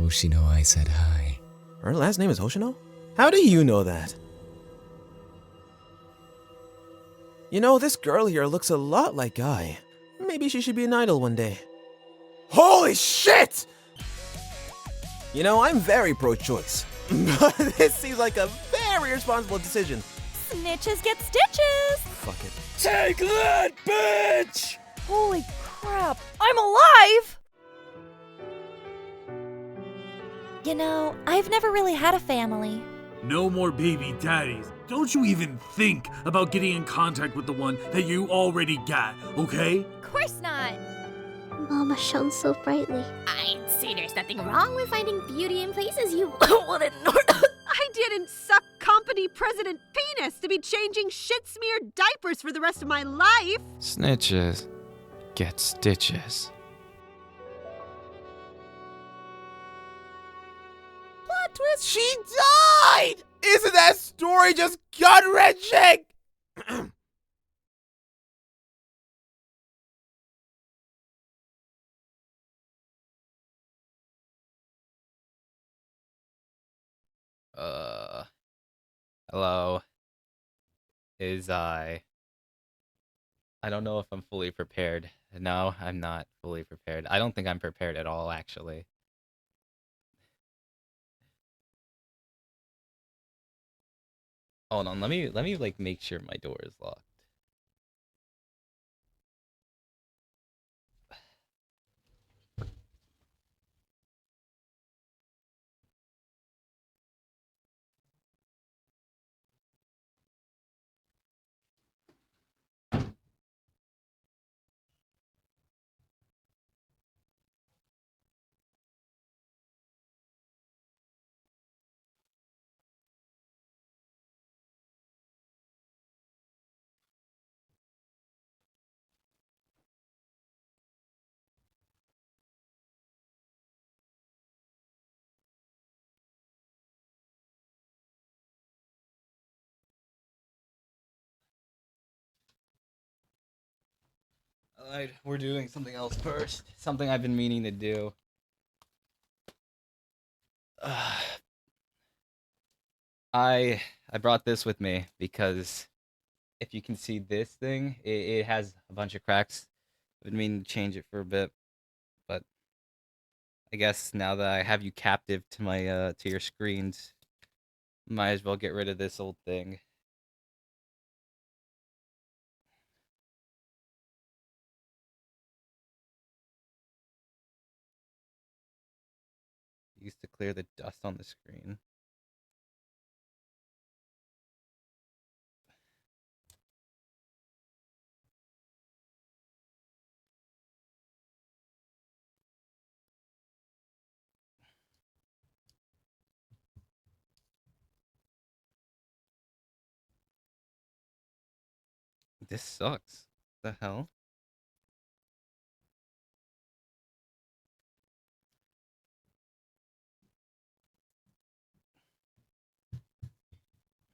Oshino I said hi. Her last name is Hoshino? How do you know that? You know, this girl here looks a lot like Guy. Maybe she should be an idol one day. Holy shit! You know, I'm very pro-choice. But this seems like a very responsible decision. Snitches get stitches! Fuck it. Take that, bitch! Holy crap, I'm alive! You know, I've never really had a family. No more baby daddies. Don't you even think about getting in contact with the one that you already got, okay? Of course not! Mama shone so brightly. I'd say there's nothing wrong with finding beauty in places you wouldn't I didn't suck company president penis to be changing shit-smeared diapers for the rest of my life. Snitches get stitches. Plot twist, she died! Isn't that story just gut-wrenching? Hello. I don't know if I'm fully prepared. No, I'm not fully prepared. I don't think I'm prepared at all, actually. Hold on, let me like make sure my door is locked. Alright, we're doing something else first. Something I've been meaning to do. I brought this with me because if you can see this thing, it has a bunch of cracks. I've been meaning to change it for a bit, but I guess now that I have you captive to my to your screens, might as well get rid of this old thing. Used to clear the dust on the screen. This sucks. The hell?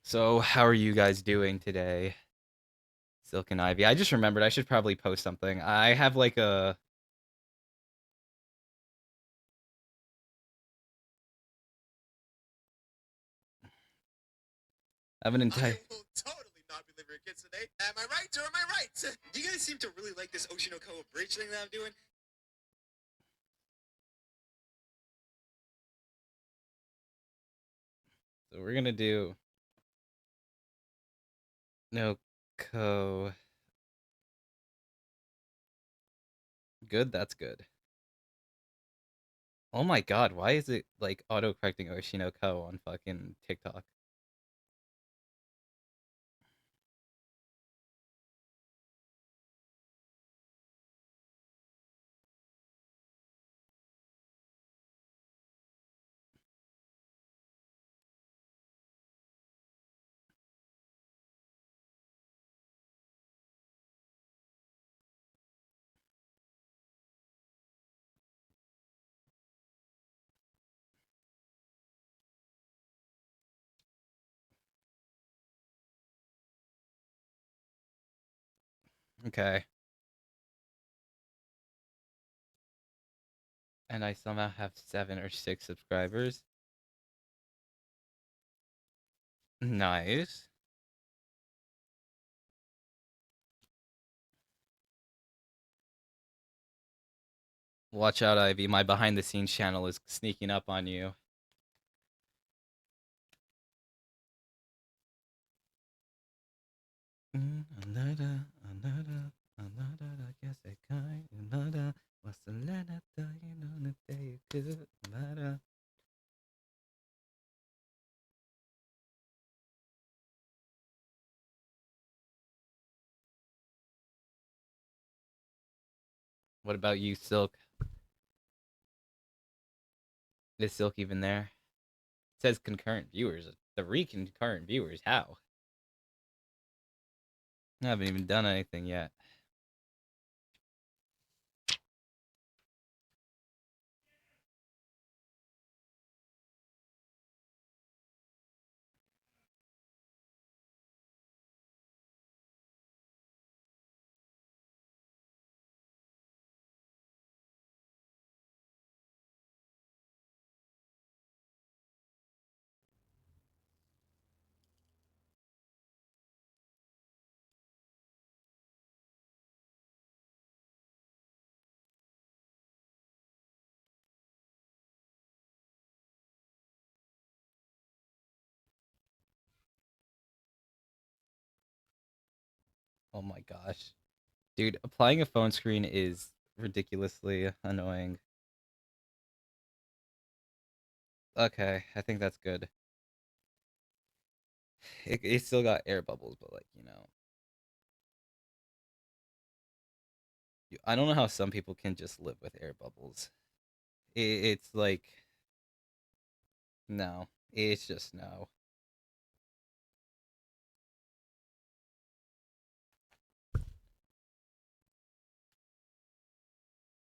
So, how are you guys doing today? Silk and Ivy. I just remembered I should probably post something. I have like a I have an entire I will totally not be living your kids today. Am I right or am I right? You guys seem to really like this Oshi no Ko abridged thing that I'm doing. So we're gonna do no co. Good, that's good. Oh my god, why is it like auto-correcting Oshi no Ko on fucking TikTok? Okay. And I somehow have 7 or 6 subscribers. Nice. Watch out, Ivy. My behind the scenes channel is sneaking up on you. What about you, Silk? Is Silk even there? It says concurrent viewers. 3 concurrent viewers. How? I haven't even done anything yet. Oh my gosh. Dude, applying a phone screen is ridiculously annoying. Okay, I think that's good. It still got air bubbles, but like, I don't know how some people can just live with air bubbles. It's like, no. It's just no.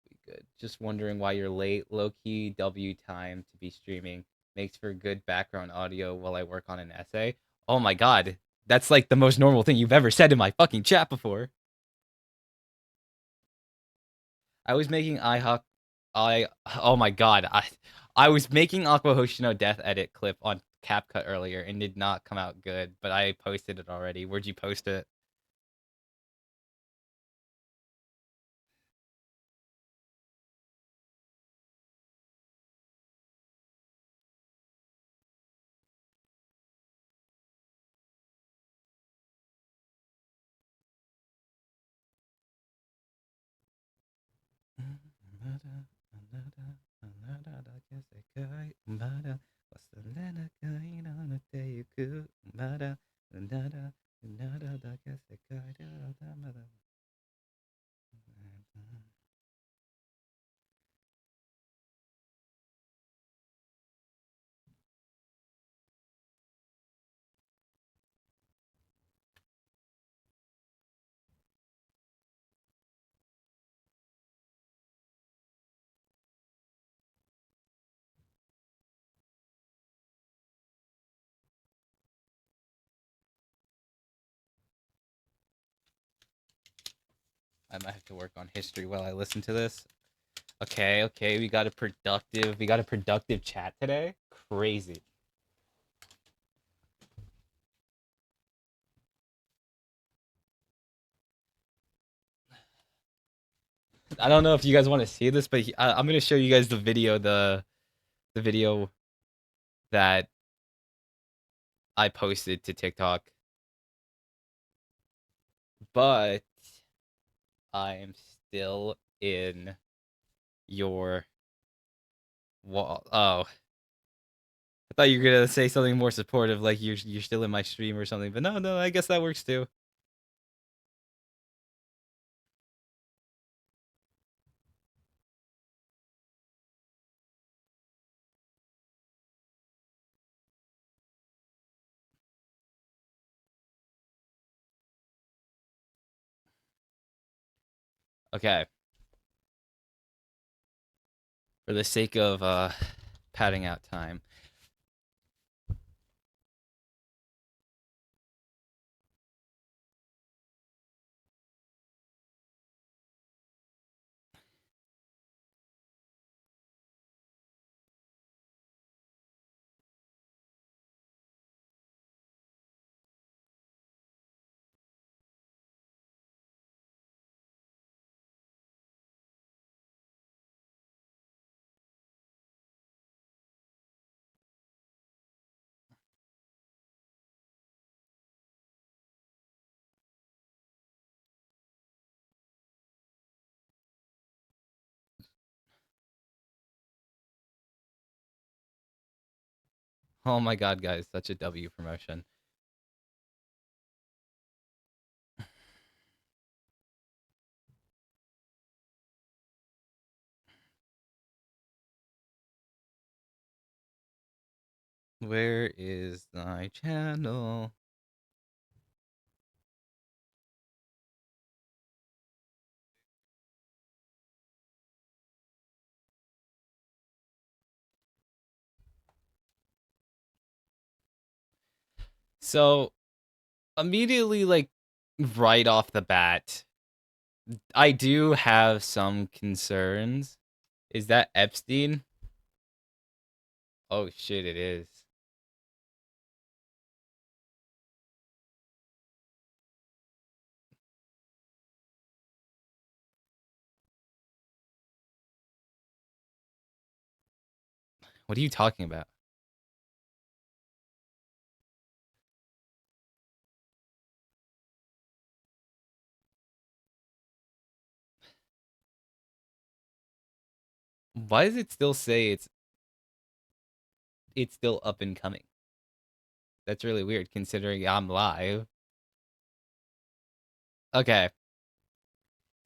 Be good. Just wondering why you're late. Low key W time to be streaming makes for good background audio while I work on an essay. Oh my god. That's like the most normal thing you've ever said in my fucking chat before. I was making IHawk. Oh my god. I was making Aqua Hoshino death edit clip on CapCut earlier and did not come out good, but I posted it already. Where'd you post it? I might have to work on history while I listen to this. Okay, we got a productive chat today. Crazy. I don't know if you guys want to see this, but I'm gonna show you guys the video, the video that I posted to TikTok. But I am still in your wall. Oh, I thought you were gonna say something more supportive, like you're still in my stream or something. But no, I guess that works too. Okay. For the sake of padding out time. Oh my god, guys, such a W promotion. Where is my channel? So, immediately, like, right off the bat, I do have some concerns. Is that Epstein? Oh shit, it is. What are you talking about? Why does it still say it's still up and coming? That's really weird considering I'm live. Okay.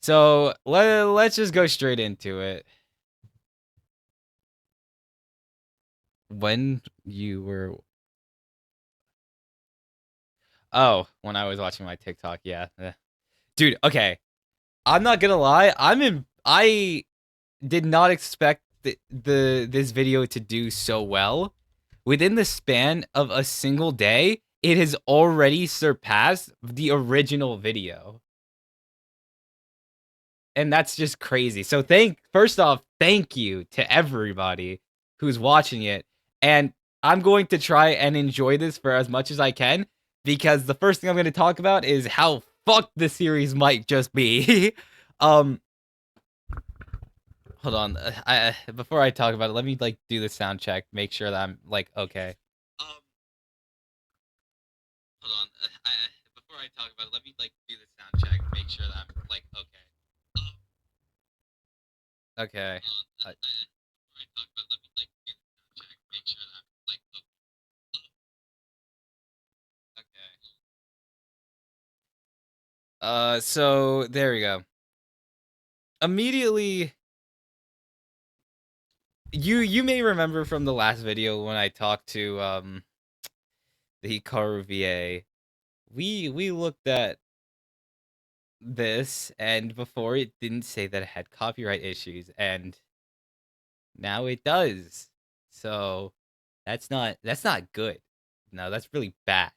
So, let's just go straight into it. When you were Oh, when I was watching my TikTok, yeah. Dude, okay. I'm not gonna lie, I did not expect this video to do so well. Within the span of a single day, it has already surpassed the original video. And that's just crazy. So first off, thank you to everybody who's watching it. And I'm going to try and enjoy this for as much as I can, because the first thing I'm going to talk about is how fucked the series might just be. Hold on. Before I talk about it, let me like do the sound check, make sure that I'm like okay. Hold on. Before I talk about it, let me like do the sound check, make sure that I'm like okay. Okay. Before I talk about it, let me like do the sound check, make sure that I'm like okay. So there we go. Immediately, you may remember from the last video when I talked to the Hikaru VA, we looked at this, and before it didn't say that it had copyright issues, and now it does. So that's not good. No, that's really bad.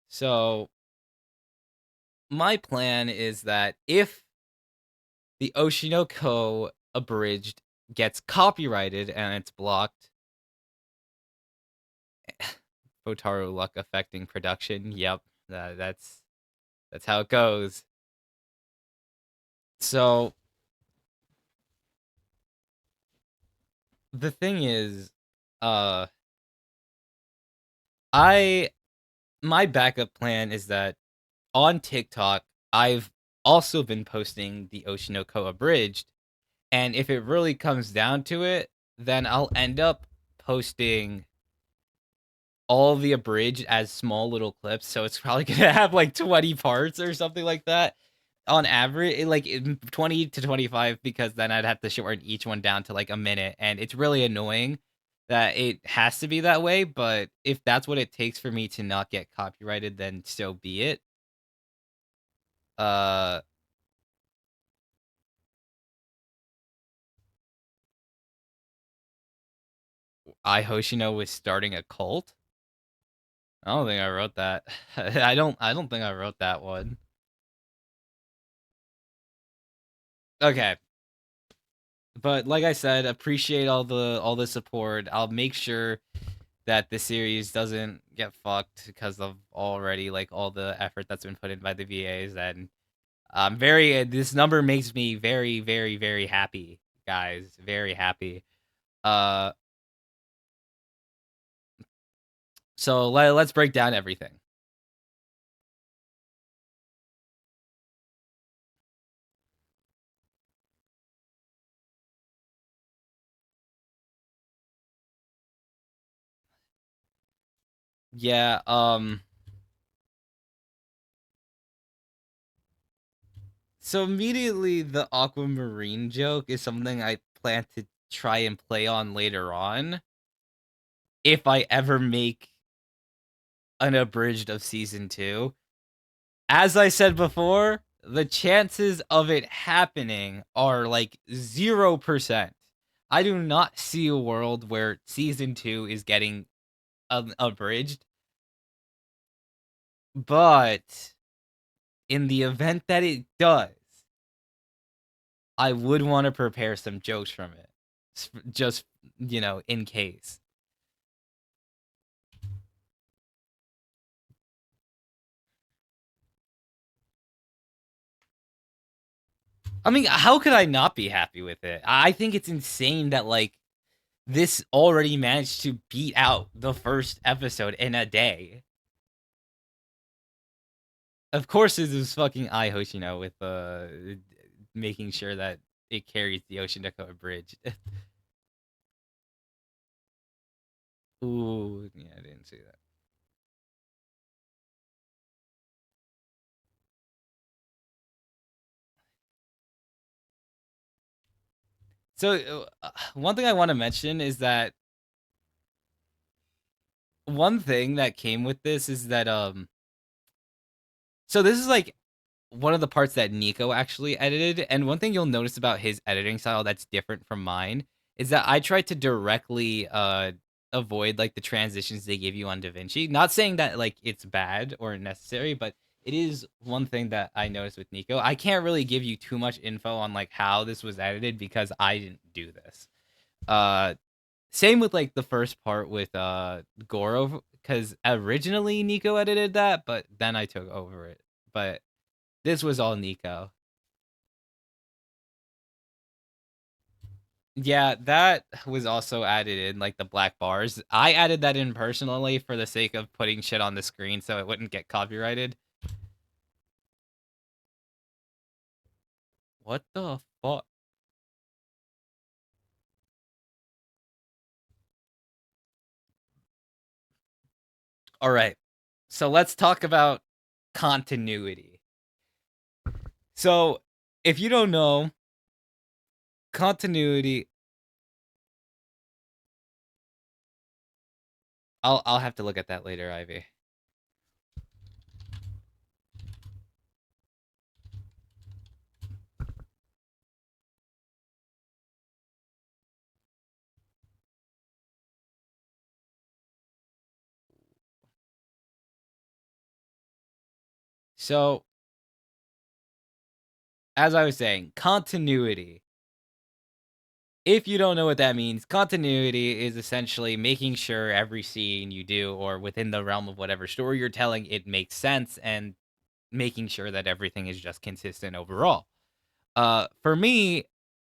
So my plan is that if the Oshinoko abridged gets copyrighted and it's blocked, Fotaru luck affecting production. Yep, that's how it goes. So the thing is, my backup plan is that on TikTok, I've also been posting the Oshinoko abridged, and if it really comes down to it, then I'll end up posting all the abridged as small little clips, so it's probably gonna have like 20 parts or something like that on average, like 20 to 25, because then I'd have to shorten each one down to like a minute, and it's really annoying that it has to be that way. But if that's what it takes for me to not get copyrighted, then so be it. uh I Hoshino was starting a cult. I don't think I wrote that. I don't think I wrote that one. Okay. But like I said, appreciate all the support. I'll make sure that the series doesn't get fucked because of already like all the effort that's been put in by the VAs, and this number makes me very, very, very happy, guys. Very happy. Uh so let's break down everything. Yeah, so immediately the aquamarine joke is something I plan to try and play on later on if I ever make an abridged of season 2. As I said before, the chances of it happening are like 0%. I do not see a world where season 2 is getting abridged, but in the event that it does, I would want to prepare some jokes from it. Just, in case. I mean, how could I not be happy with it? I think it's insane that, like, this already managed to beat out the first episode in a day. Of course, it was fucking Ai Hoshino with making sure that it carries the Oshinoko bridge. Ooh, yeah, I didn't see that. So, one thing I want to mention is that one thing that came with this is that so this is like one of the parts that Nico actually edited, and one thing you'll notice about his editing style that's different from mine is that I tried to directly avoid like the transitions they give you on DaVinci. Not saying that like it's bad or necessary, but it is one thing that I noticed with Nico. I can't really give you too much info on like how this was edited because I didn't do this. Uh Same with like the first part with Goro, because originally Nico edited that, but then I took over it. But this was all Nico. Yeah, that was also added in, like the black bars. I added that in personally for the sake of putting shit on the screen so it wouldn't get copyrighted. What the fuck? All right. So let's talk about continuity. So, if you don't know, continuity I'll have to look at that later, Ivy. So, as I was saying, continuity. If you don't know what that means, continuity is essentially making sure every scene you do or within the realm of whatever story you're telling, it makes sense and making sure that everything is just consistent overall. For me,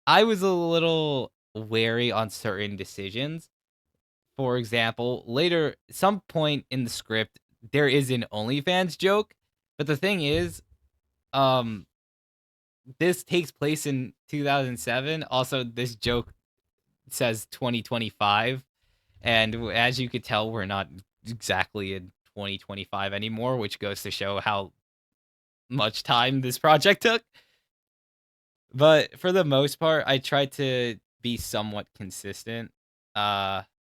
I was a little wary on certain decisions. For example, later, some point in the script, there is an OnlyFans joke, but the thing is, um, this takes place in 2007. Also, this joke says 2025, and as you could tell, we're not exactly in 2025 anymore, which goes to show how much time this project took. But for the most part, I tried to be somewhat consistent.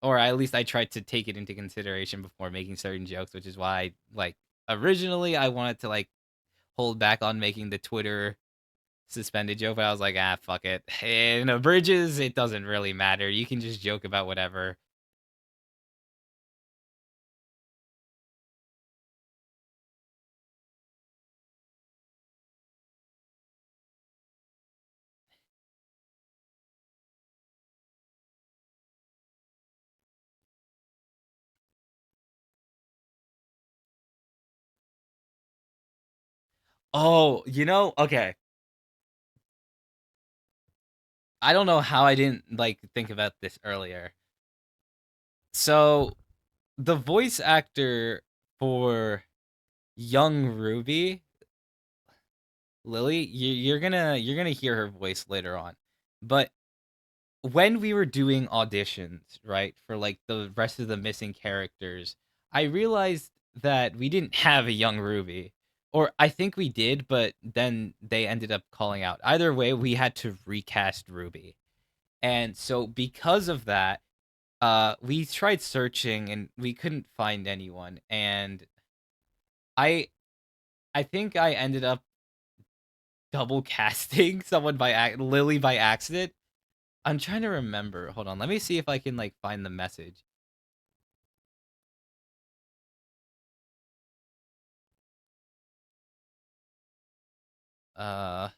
Or at least I tried to take it into consideration before making certain jokes, which is why like originally I wanted to like hold back on making the Twitter suspended joke, but I was like, fuck it. In bridges, it doesn't really matter. You can just joke about whatever. Oh, okay. I don't know how I didn't like think about this earlier. So the voice actor for young Ruby, Lily, you're gonna hear her voice later on. But when we were doing auditions, right, for like the rest of the missing characters, I realized that we didn't have a young Ruby. Or I think we did, but then they ended up calling out. Either way, we had to recast Ruby. And so because of that, we tried searching and we couldn't find anyone. And I I think I ended up double casting someone by Lily by accident. I'm trying to remember. Hold on. Let me see if I can like find the message. Uh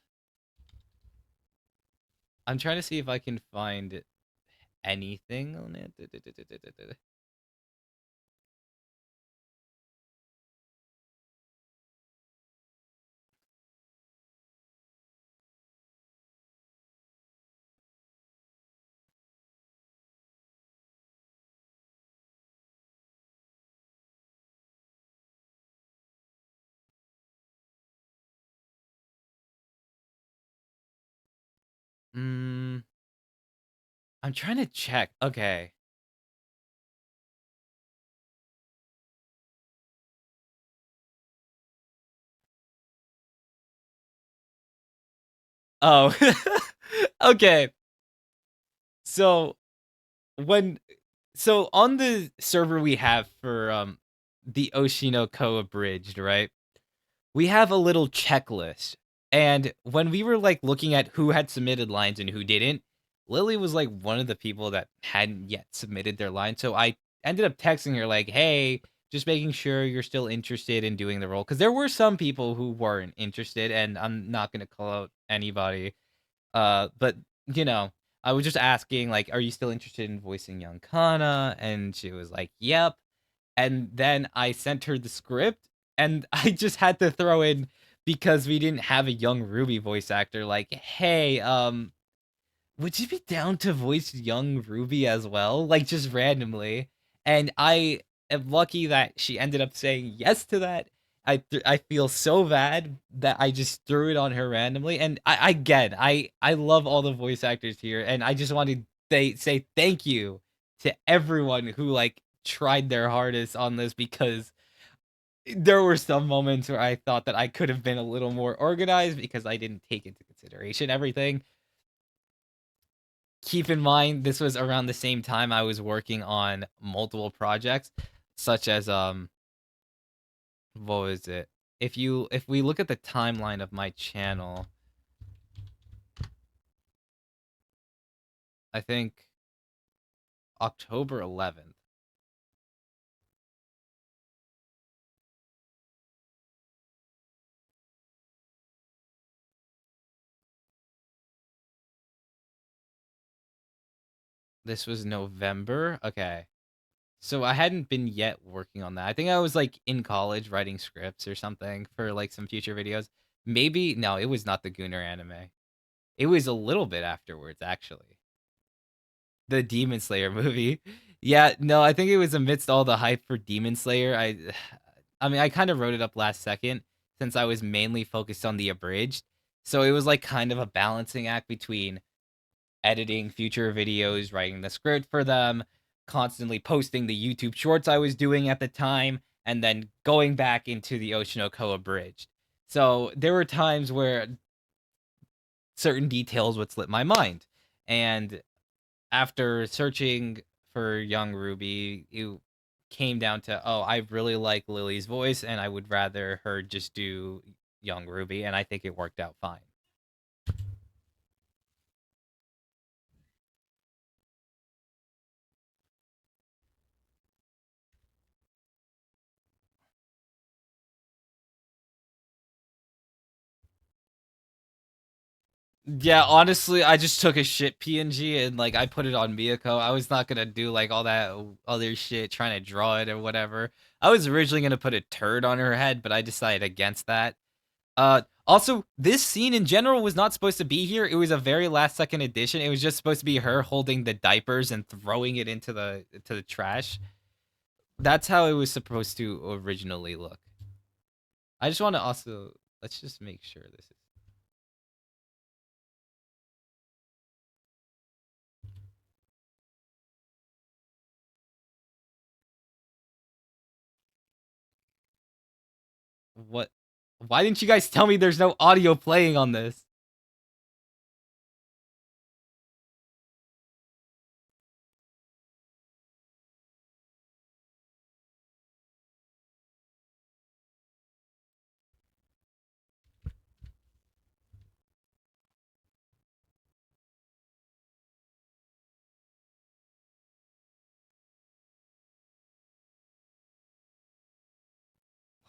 I'm trying to see if I can find anything on it. Mm, I'm trying to check. Okay. Oh. Okay. So when so on the server we have for the Oshino Co abridged, right? We have a little checklist. And when we were like looking at who had submitted lines and who didn't, Lily was like one of the people that hadn't yet submitted their line. So I ended up texting her like, "Hey, just making sure you're still interested in doing the role." Because there were some people who weren't interested, and I'm not gonna call out anybody. But you know, I was just asking like, "Are you still interested in voicing young Kana?" And she was like, "Yep." And then I sent her the script, and I just had to throw in, because we didn't have a young Ruby voice actor, like, "Hey, would you be down to voice young Ruby as well?" Like, just randomly. And I am lucky that she ended up saying yes to that. I feel so bad that I just threw it on her randomly. And again, I love all the voice actors here, and I just wanted to say thank you to everyone who like tried their hardest on this, because there were some moments where I thought that I could have been a little more organized because I didn't take into consideration everything. Keep in mind, this was around the same time I was working on multiple projects, such as what was it? If we look at the timeline of my channel, I think October 11th. This was November. Okay. So I hadn't been yet working on that. I think I was like in college writing scripts or something for like some future videos. Maybe no, it was not the Gunner anime. It was a little bit afterwards, actually. The Demon Slayer movie. Yeah, no, I think it was amidst all the hype for Demon Slayer. I mean, I kind of wrote it up last second since I was mainly focused on the abridged. So it was like kind of a balancing act between editing future videos, writing the script for them, constantly posting the YouTube shorts I was doing at the time, and then going back into the Oshinoko abridged. So there were times where certain details would slip my mind. And after searching for young Ruby, it came down to, oh, I really like Lily's voice, and I would rather her just do young Ruby, and I think it worked out fine. Yeah, honestly, I just took a shit PNG and like I put it on Miyako. I was not gonna do like all that other shit trying to draw it or whatever. I was originally gonna put a turd on her head, but I decided against that. Also, this scene in general was not supposed to be here. It was a very last second addition. It was just supposed to be her holding the diapers and throwing it into the trash. That's how it was supposed to originally look. I just want to also, let's just make sure this is What? Why didn't you guys tell me there's no audio playing on this?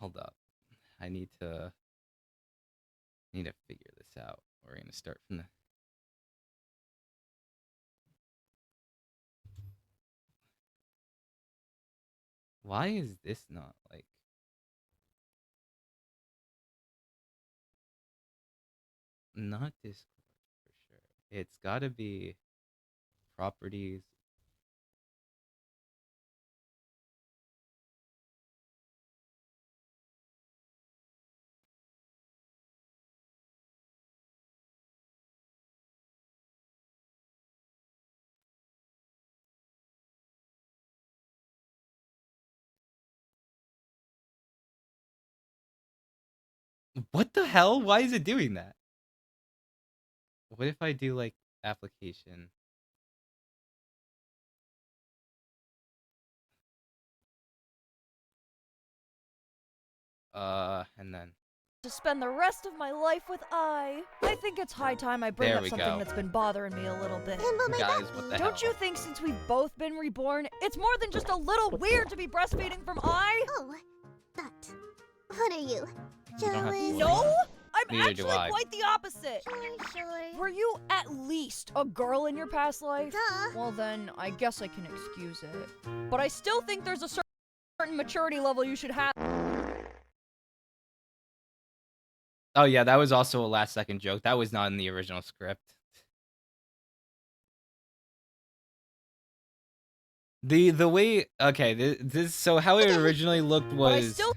Hold up. I need to figure this out. We're gonna start from the. Why is this not like? Not Discord for sure. It's gotta be properties. What the hell? Why is it doing that? What if I do like application? And then To spend the rest of my life with I think it's high time I bring There up we something go. that's been bothering me a little bit. And what might guys, that what be? the hell? Don't you think since we've both been reborn, it's more than just a little weird to be breastfeeding from I? Oh, but what are you? You don't have to Jealous? worry. No! I'm Neither do actually I. quite the opposite. Sure. Were you at least a girl in your past life? Duh. Well then, I guess I can excuse it. But I still think there's a certain maturity level you should have. Oh yeah, that was also a last second joke. That was not in the original script. The way okay, this so how it originally looked But I was still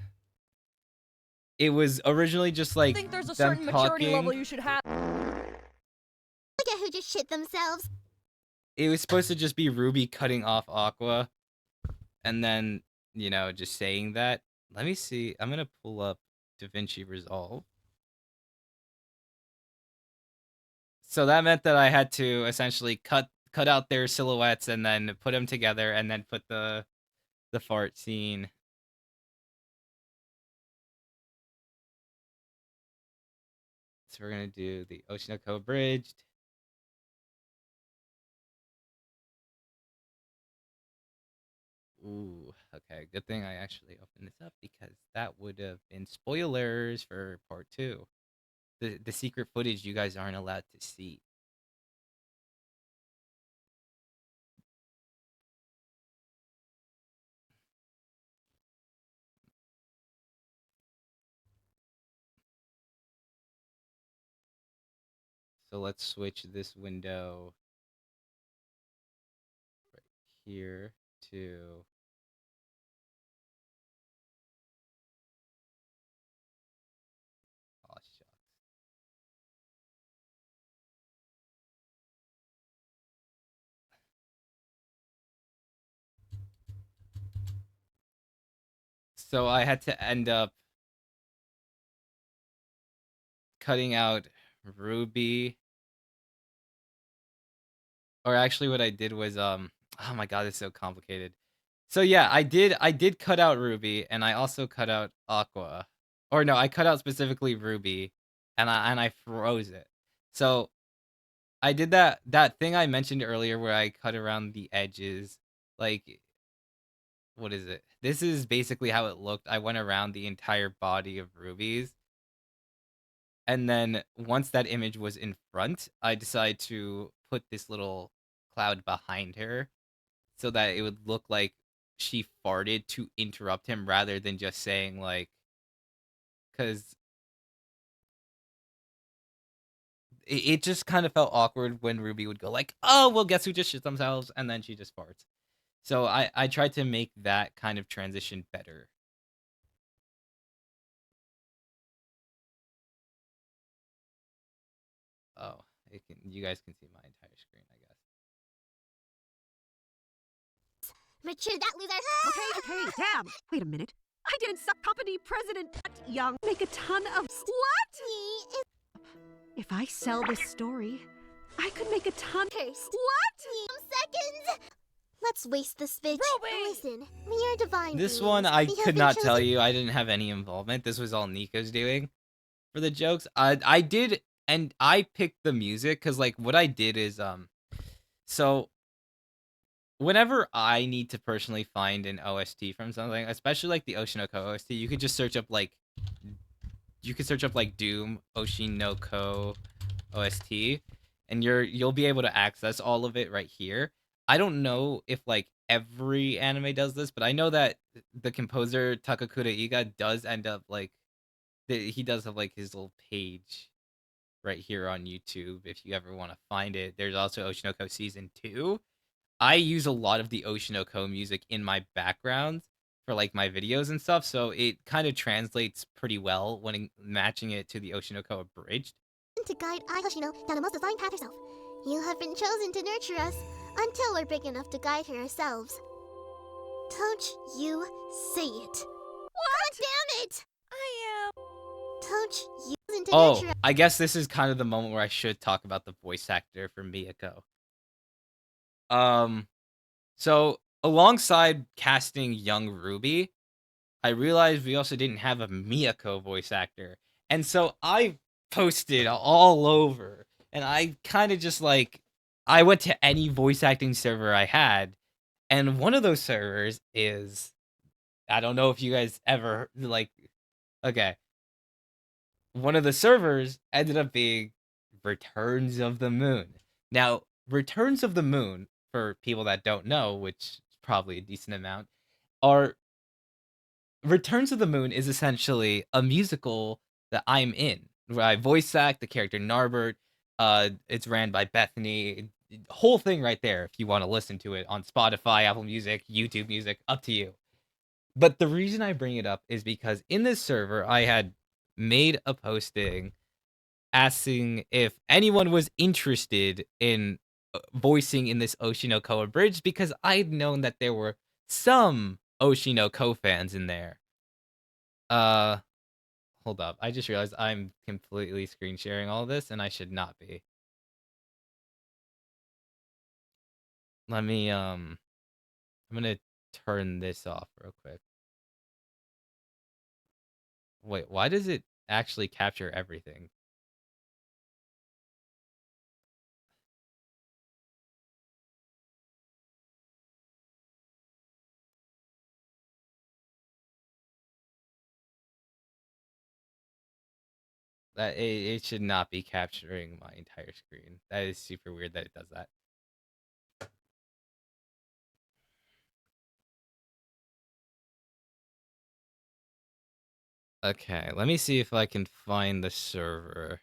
it was originally just like think there's a them certain maturity talking. level you should have. Look at who just shit themselves. It was supposed to just be Ruby cutting off Aqua, and then just saying that. Let me see. I'm gonna pull up DaVinci Resolve. So that meant that I had to essentially cut out their silhouettes and then put them together and then put the fart scene. So we're gonna do the Oshinoko abridged. Ooh, okay. Good thing I actually opened this up because that would have been spoilers for part 2. The secret footage you guys aren't allowed to see. So let's switch this window right here to oh shucks. So I had to end up cutting out Ruby. Or actually what I did was oh my god, it's so complicated. So yeah, I did cut out Ruby and I also cut out Aqua. Or no, I cut out specifically Ruby and I froze it. So I did that thing I mentioned earlier where I cut around the edges. Like what is it? This is basically how it looked. I went around the entire body of Ruby's. And then once that image was in front, I decided to put this little cloud behind her so that it would look like she farted to interrupt him rather than just saying like because it just kind of felt awkward when Ruby would go like, oh well, guess who just shit themselves, and then she just farts. So I tried to make that kind of transition better. Oh, you guys can see my entire screen, I guess. Mature that loser. Okay, damn. Wait a minute. I didn't suck company president young. Make a ton of what? If I sell this story, I could make a ton. Cursed. What? Seconds! Let's waste this bitch. Ruby! Listen, we are divine This beings. one I We have could been not tell chosen- you. I didn't have any involvement. This was all Nico's doing for the jokes. I did, and I picked the music because like what I did is so whenever I need to personally find an OST from something, especially like the Oshinoko OST, you could just search up like Doom Oshinoko OST, and you'll be able to access all of it right here. I don't know if like every anime does this, but I know that the composer Takakura Iga does end up like he does have like his little page right here on YouTube if you ever want to find it. There's also Oshinoko season 2. I use a lot of the Oshinoko music in my background for like my videos and stuff, so it kind of translates pretty well when matching it to the Oshinoko abridged. to guide Ai Hoshino down the most designed path herself. You have been chosen to nurture us until we're big enough to guide her ourselves. Don't you say it. God damn it! I am. Don't you chosen to Oh, nurture I guess this is kind of the moment where I should talk about the voice actor for Miyako. So alongside casting young Ruby, I realized we also didn't have a Miyako voice actor. And so I posted all over, and I kind of just like, I went to any voice acting server I had, and one of those servers is, I don't know if you guys ever, like, okay. One of the servers ended up being Returns of the Moon. Now, Returns of the Moon, for people that don't know, which is probably a decent amount, are Returns of the Moon is essentially a musical that I'm in, where I voice act the character Narbert. It's ran by Bethany. Whole thing right there. If you want to listen to it on Spotify, Apple Music, YouTube Music, up to you. But the reason I bring it up is because in this server, I had made a posting asking if anyone was interested in voicing in this Oshinoko abridged because I'd known that there were some Oshinoko fans in there. Hold up. I just realized I'm completely screen sharing all this and I should not be. Let me I'm gonna turn this off real quick. Wait, why does it actually capture everything? That it should not be capturing my entire screen. That is super weird that it does that. Okay, let me see if I can find the server.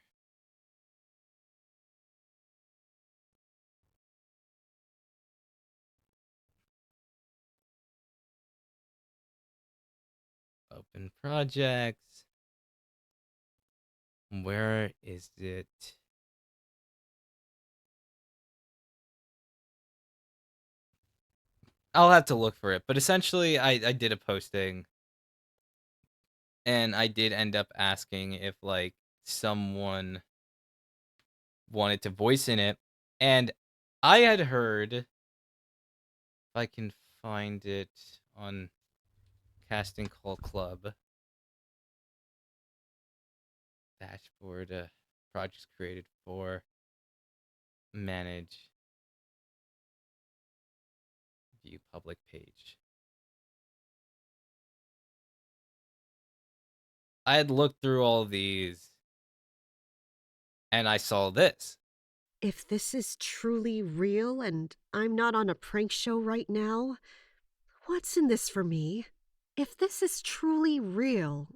Open projects. Where is it? I'll have to look for it, but essentially I did a posting and I did end up asking if like someone wanted to voice in it, and I had heard, if I can find it on Casting Call Club dashboard, projects created for, manage, view public page. I had looked through all of these and I saw this. If this is truly real and I'm not on a prank show right now, what's in this for me? If this is truly real.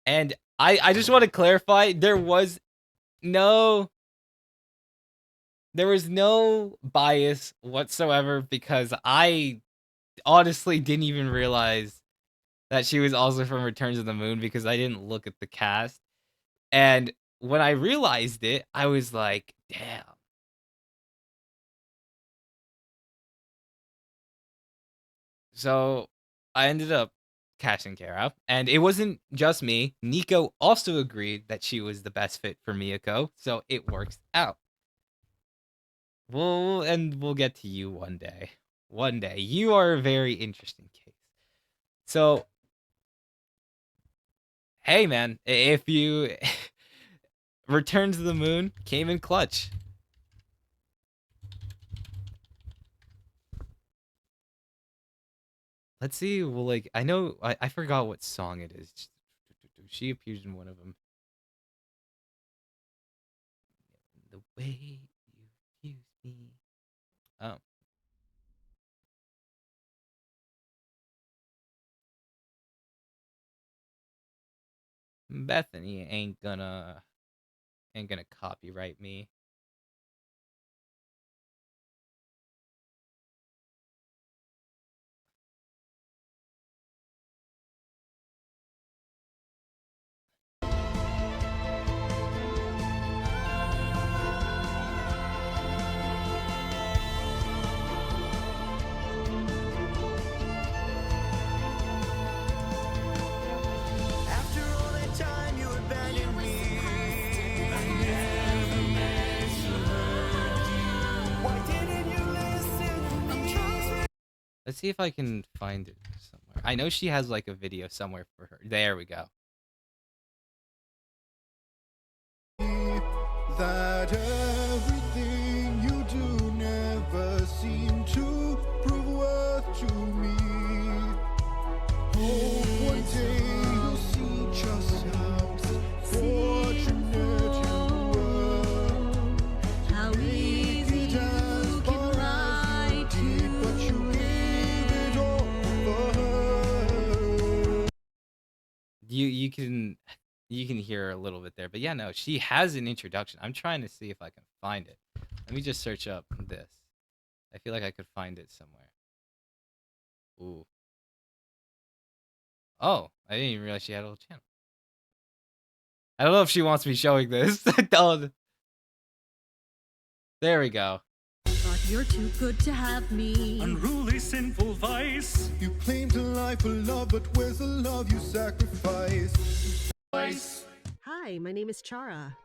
And I just want to clarify, there was no bias whatsoever because I honestly didn't even realize that she was also from Returns of the Moon because I didn't look at the cast. And when I realized it, I was like, damn. So I ended up Cash care of. And it wasn't just me. Nico also agreed that she was the best fit for Miyako, so it works out. We'll get to you one day. One day. You are a very interesting case. So, hey man, if you Return to the Moon came in clutch. Let's see. Well, like I know I forgot what song it is. She appears in one of them. The way you use me. Oh. Bethany ain't gonna copyright me. After all that time, you abandoned me. I never meant to hurt you. Why didn't you listen to me? Let's see if I can find it somewhere. I know she has like a video somewhere for her. There we go. That everything you do never seem to prove worth to me. Hope one day you'll see just how fortunate you were. How easy It has can lie deep, but you gave it all for her. You can hear a little bit there, but yeah, no, she has an introduction. I'm trying to see if I can find it. Let me just search up this. I feel like I could find it somewhere. Ooh. Oh, I didn't even realize she had a little channel. I don't know if she wants me showing this. There we go. But you're too good to have me. Unruly, sinful vice. You claim to lie for love, but where's the love you sacrifice? Hi, my name is Chara.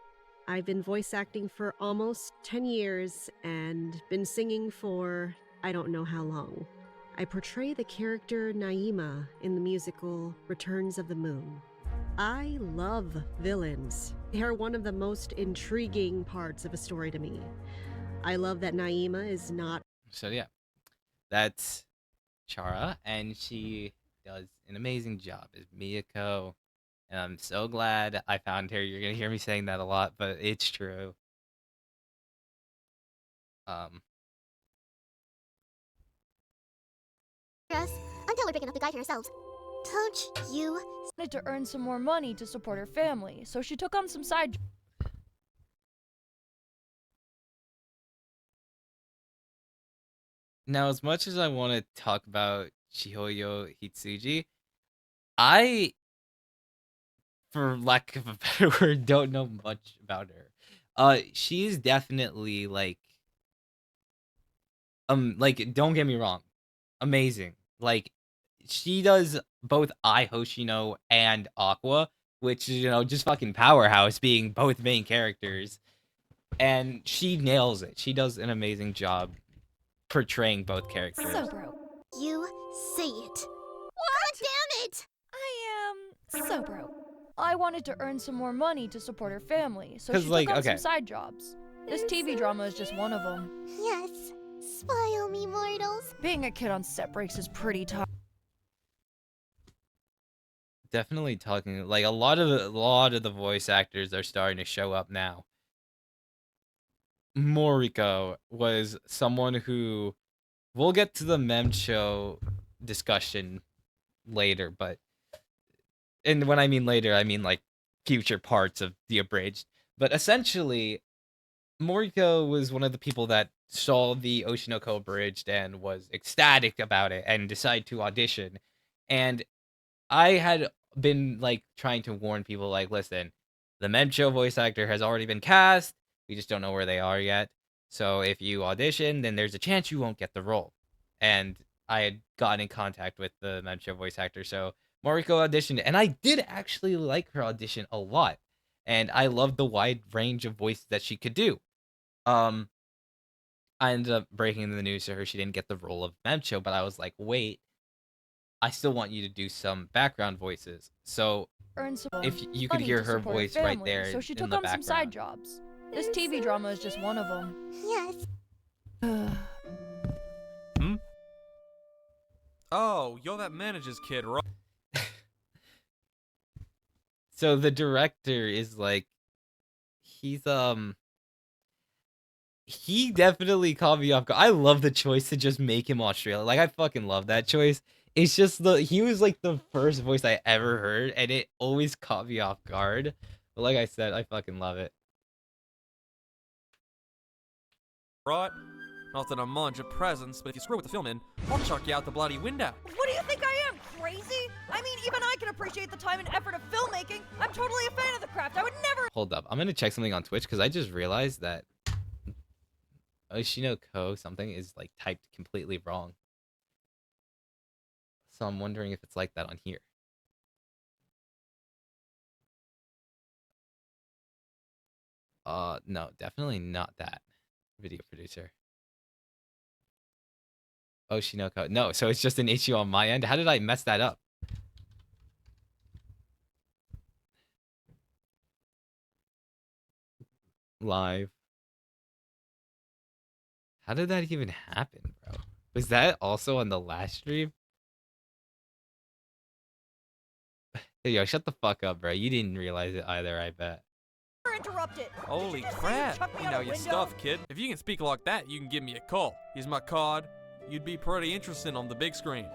I've been voice acting for almost 10 years and been singing for I don't know how long. I portray the character Naima in the musical Returns of the Moon. I love villains. They're one of the most intriguing parts of a story to me. I love that Naima is not. So yeah, that's Chara, and she does an amazing job as Miyako. And I'm so glad I found her. You're gonna hear me saying that a lot, but it's true. Us until we're big enough to guide ourselves. Don't you Wanted to earn some more money to support her family, so she took on some side. Now, as much as I want to talk about Chihoyo Hitsuji, I, for lack of a better word, don't know much about her. She's definitely like don't get me wrong, amazing. Like she does both Ai Hoshino and Aqua, which is, just fucking powerhouse being both main characters. And she nails it. She does an amazing job portraying both characters. So broke. you say it? God damn it! I am so broke. I wanted to earn some more money to support her family, so 'Cause, she like, took on okay. some side jobs. This TV drama is just one of them. Yes, spoil me, mortals. Being a kid on set breaks is pretty tough. Definitely talking like a lot of the voice actors are starting to show up now. Moriko was someone who we'll get to the mem show discussion later, but and when I mean later, I mean like future parts of the abridged. But essentially, Moriko was one of the people that saw the Oshinoko abridged and was ecstatic about it and decided to audition. And I had been like trying to warn people like, listen, the Memcho voice actor has already been cast. We just don't know where they are yet. So if you audition, then there's a chance you won't get the role. And I had gotten in contact with the Memcho voice actor, so Mariko auditioned, and I did actually like her audition a lot, and I loved the wide range of voices that she could do. I ended up breaking the news to her she didn't get the role of Memcho, but I was like, wait, I still want you to do some background voices. So Earn some if you could money hear to her support voice family, right there so she in took the on some side background. jobs. This TV drama is just one of them. Yes. Oh, you're that manager's kid, right? So the director is like, he definitely caught me off guard. I love the choice to just make him Australian. Like, I fucking love that choice. It's just he was like the first voice I ever heard, and it always caught me off guard. But like I said, I fucking love it. Right? Not that I'm much a presence, but if you screw with the filming, I'll chuck you out the bloody window. What do you think I am, crazy? I mean, even I can appreciate the time and effort of filmmaking. I'm totally a fan of the craft. I would never. Hold up, I'm gonna check something on Twitch because I just realized that Oshi something is like typed completely wrong. So I'm wondering if it's like that on here. No, definitely not that. Video producer. Oshinoko. No, so it's just an issue on my end. How did I mess that up? Live. How did that even happen, bro? Was that also on the last stream? Hey, yo, shut the fuck up, bro. You didn't realize it either, I bet. Interrupt it. Holy Did you just say crap! chuck me You out know a your window? stuff, kid. If you can speak like that, you can give me a call. Here's my card. You'd be pretty interesting on the big screen.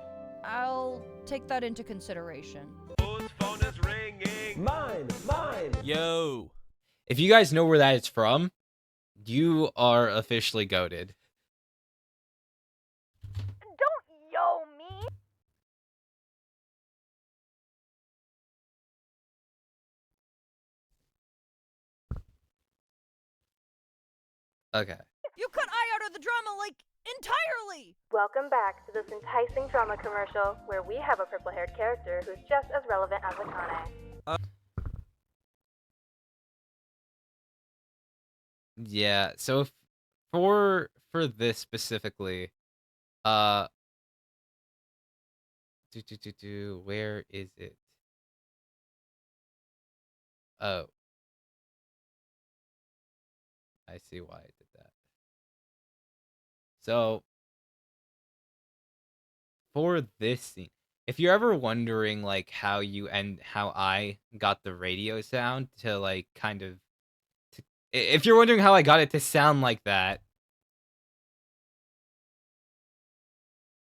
I'll take that into consideration. Whose phone is ringing? Mine! Yo! If you guys know where that is from, you are officially goated. Don't yo me. Okay. You cut I out of the drama, like, entirely! Welcome back to this enticing drama commercial where we have a purple-haired character who's just as relevant as Akane. Yeah, so for this specifically, where is it? Oh. I see why I did that. So for this scene, if you're ever wondering like how I got the radio sound to like kind of if you're wondering how I got it to sound like that,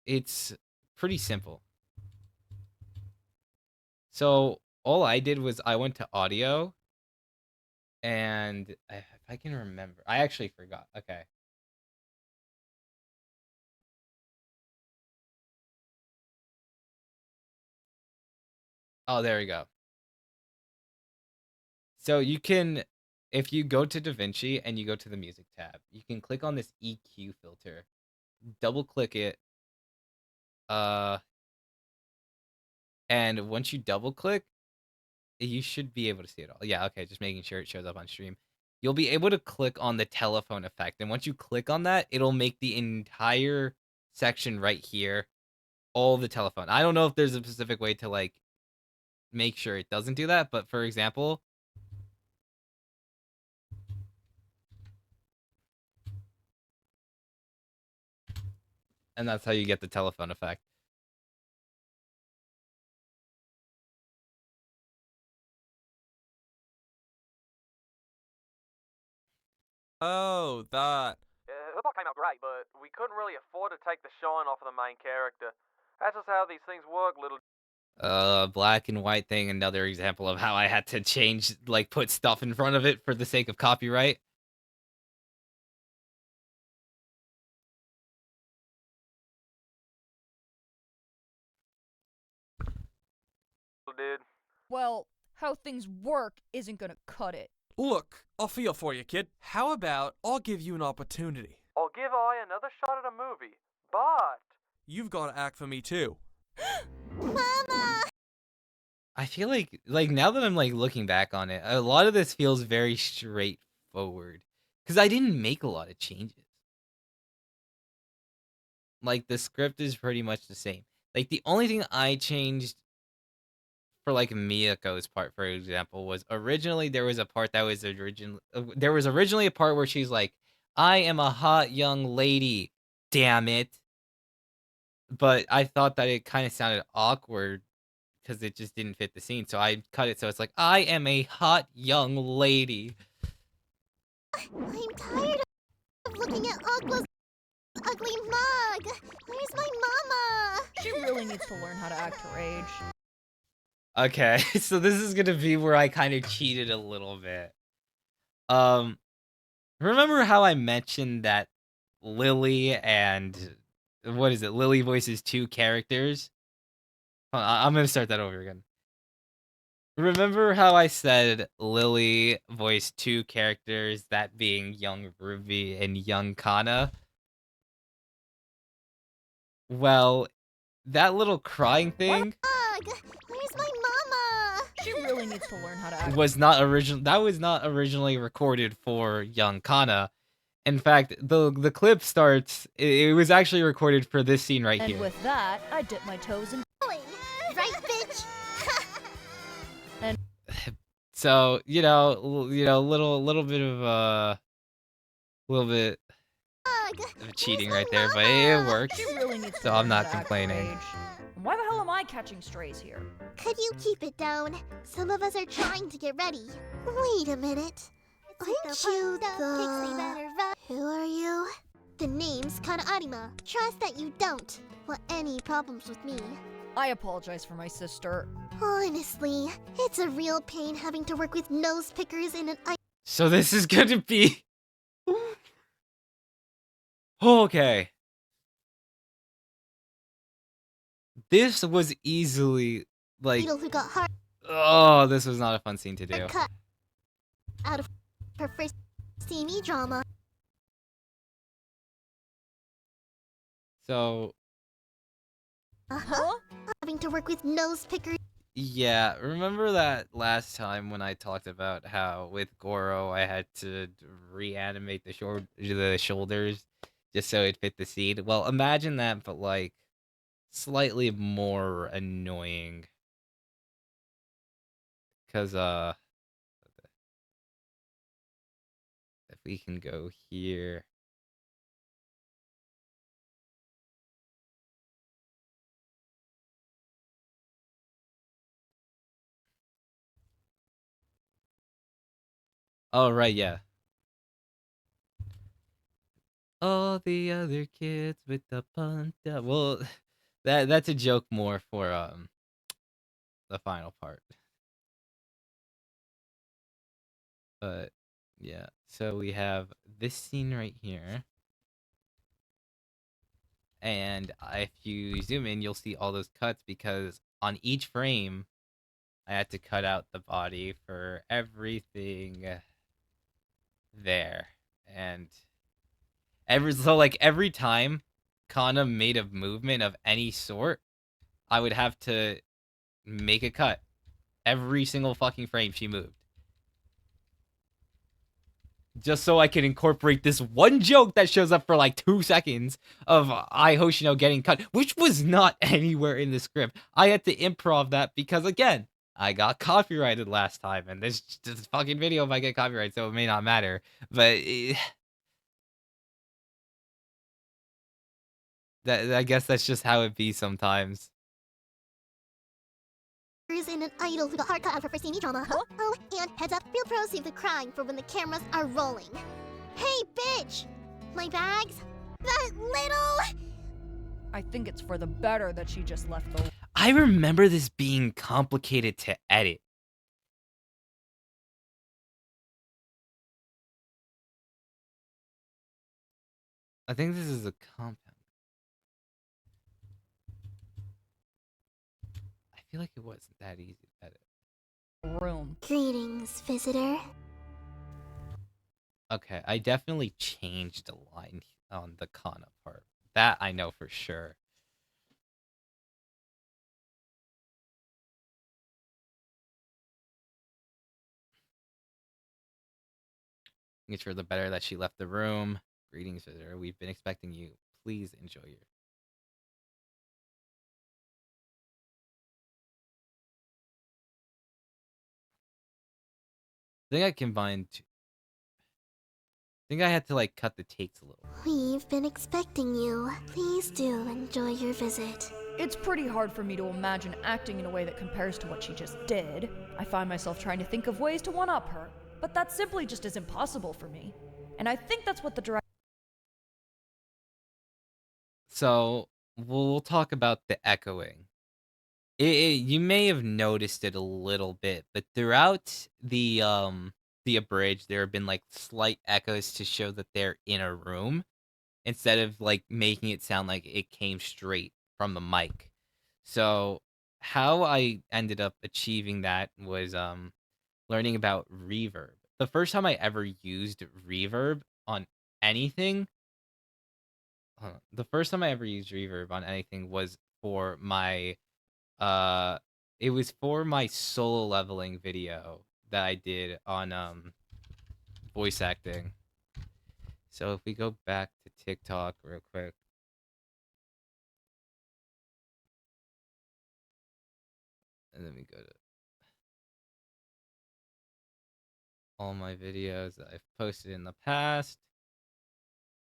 it's pretty simple. So all I did was I went to audio, and if I can remember, I actually forgot. Okay. Oh, there we go. So you can, if you go to DaVinci and you go to the music tab, you can click on this EQ filter, double click it, and once you double click, you should be able to see it all. Yeah, okay, just making sure it shows up on stream. You'll be able to click on the telephone effect, and once you click on that, it'll make the entire section right here all the telephone. I don't know if there's a specific way to like make sure it doesn't do that, but for example, and that's how you get the telephone effect. Oh, that. The book came out great, but we couldn't really afford to take the shine off of the main character. That's just how these things work, little. Black and white thing, another example of how I had to change, like, put stuff in front of it for the sake of copyright. Dude. Well, how things work isn't gonna cut it. Look, I'll feel for you, kid. How about I'll give you an opportunity? I'll give I another shot at a movie, but You've got to act for me too. Mama! I feel like now that I'm like looking back on it, a lot of this feels very straightforward because I didn't make a lot of changes. Like the script is pretty much the same. Like the only thing I changed for like Miyako's part, for example, was originally there was a part that was there was originally a part where she's like, "I am a hot young lady, damn it." But I thought that it kind of sounded awkward because it just didn't fit the scene. So I cut it so it's like, "I am a hot young lady." I'm tired of looking at Aqua's ugly mug. Where's my mama? She really needs to learn how to act her age. Okay, so this is gonna be where I kind of cheated a little bit. Um, remember how I mentioned that Lily and what is it? Lily voices two characters. I'm gonna start that over again. Remember how I said Lily voiced two characters, that being young Ruby and young Kana? Well, that little crying thing Mug. Where's my mama? She really needs to learn how to act. was not originally recorded for young Kana. In fact, the clip starts. It was actually recorded for this scene right And here. with that, I dip my toes in. Right, bitch? And So little bit of cheating right there, but it works. she really needs to So learn I'm how not to act her complaining. age. Why the hell am I catching strays here? Could you keep it down? Some of us are trying to get ready. Wait a minute. Aren't you the... Who are you? The name's Kana Arima. Trust that you don't want any problems with me. I apologize for my sister. Honestly, it's a real pain having to work with nose pickers in an So this is gonna be okay. This was easily like, idol who got hard oh, this was not a fun scene to do. cut out of her first steamy drama. So Having to work with nose pickers. yeah, remember that last time when I talked about how with Goro I had to reanimate the shoulders just so it fit the scene? Well, imagine that, but like slightly more annoying. Cause if we can go here. Oh right, yeah. All the other kids with the punt up. Well, that's a joke more for the final part. But yeah, so we have this scene right here. And if you zoom in, you'll see all those cuts because on each frame, I had to cut out the body for everything there. And every time Kana made a movement of any sort, I would have to make a cut. Every single fucking frame she moved. Just so I could incorporate this one joke that shows up for like 2 seconds of Ai Hoshino getting cut, which was not anywhere in the script. I had to improv that because, again, I got copyrighted last time, and this fucking video if I get copyrighted, so it may not matter. But I guess that's just how it be sometimes. In an idol who got hard cut out of her first steamy drama. Oh, and heads up, real pros save the crying for when the cameras are rolling. Hey, bitch! My bags? That little... I think it's for the better that she just left the... I remember this being complicated to edit. I think this is a compound. I feel like it wasn't that easy to edit. Room. Greetings, visitor. Okay, I definitely changed the line on the Kana part. That I know for sure. Making sure the better that she left the room. Greetings, visitor. We've been expecting you. Please enjoy your. I think I combined. I think I had to like cut the takes a little. We've been expecting you. Please do enjoy your visit. It's pretty hard for me to imagine acting in a way that compares to what she just did. I find myself trying to think of ways to one-up her, but that simply just is impossible for me. And I think that's what the director. So we'll talk about the echoing. You may have noticed it a little bit, but throughout the abridged, there have been like slight echoes to show that they're in a room instead of like making it sound like it came straight from the mic. So how I ended up achieving that was learning about reverb. The first time I ever used reverb on anything, the first time I ever used reverb on anything was for my it was for my solo leveling video that I did on voice acting. So if we go back to TikTok real quick. And then we go to all my videos that I've posted in the past.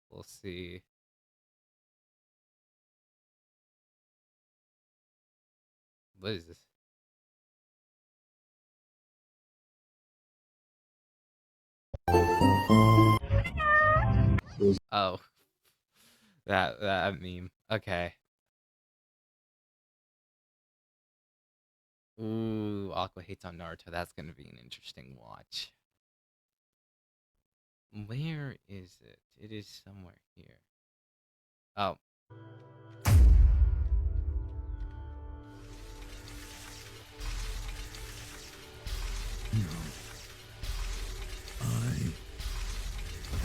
We'll see. What is this? Oh. That meme. Okay. Ooh, Aqua hates on Naruto. That's gonna be an interesting watch. Where is it? It is somewhere here. Oh.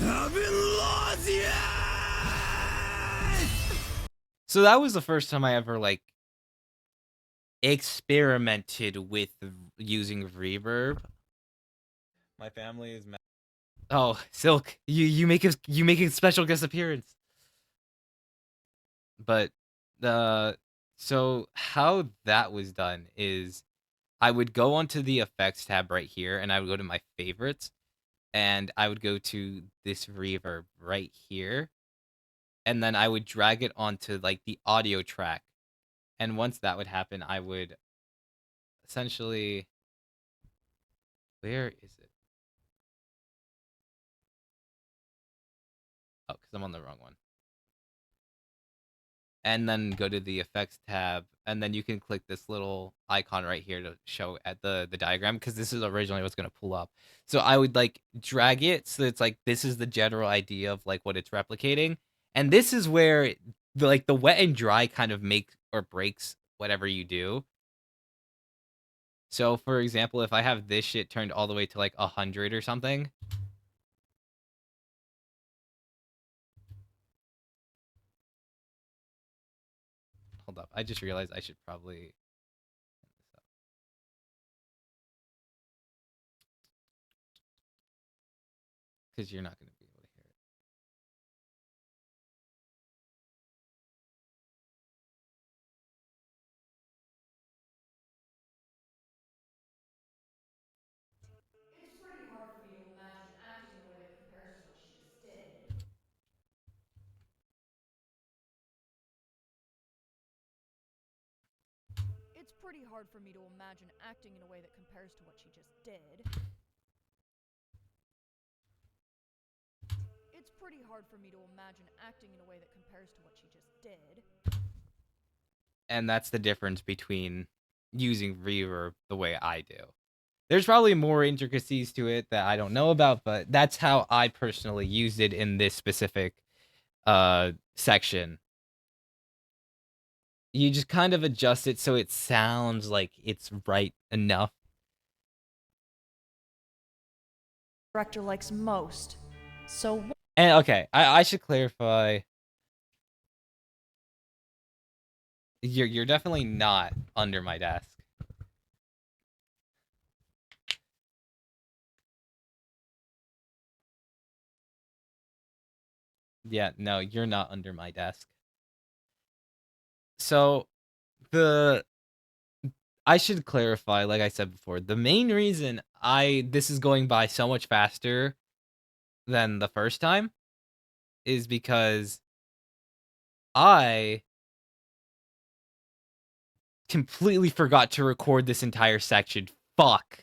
I've been lost yet! So that was the first time I ever like experimented with using reverb. My family is mad. Oh, Silk, you make a special guest appearance. But so how that was done is I would go onto the effects tab right here and I would go to my favorites and I would go to this reverb right here and then I would drag it onto like the audio track. And once that would happen, I would essentially, where is it? Oh, because I'm on the wrong one. And then go to the effects tab, and then you can click this little icon right here to show at the diagram, because this is originally what's going to pull up. So I would like drag it so it's like this is the general idea of like what it's replicating, and this is where the wet and dry kind of make or breaks whatever you do. So for example, if I have this shit turned all the way to like 100 or something. Hold up, I just realized I should probably. Because you're not going to be able to hear it. It's pretty hard for me to imagine acting in a way that compares to what she just did. It's pretty hard for me to imagine acting in a way that compares to what she just did. It's pretty hard for me to imagine acting in a way that compares to what she just did. And that's the difference between using reverb the way I do. There's probably more intricacies to it that I don't know about, but that's how I personally used it in this specific section. You just kind of adjust it so it sounds like it's right enough. Director likes most. So. And okay, I should clarify. You're definitely not under my desk. Yeah, no, you're not under my desk. So, the I should clarify, like I said before, the main reason this is going by so much faster than the first time is because I completely forgot to record this entire section. Fuck.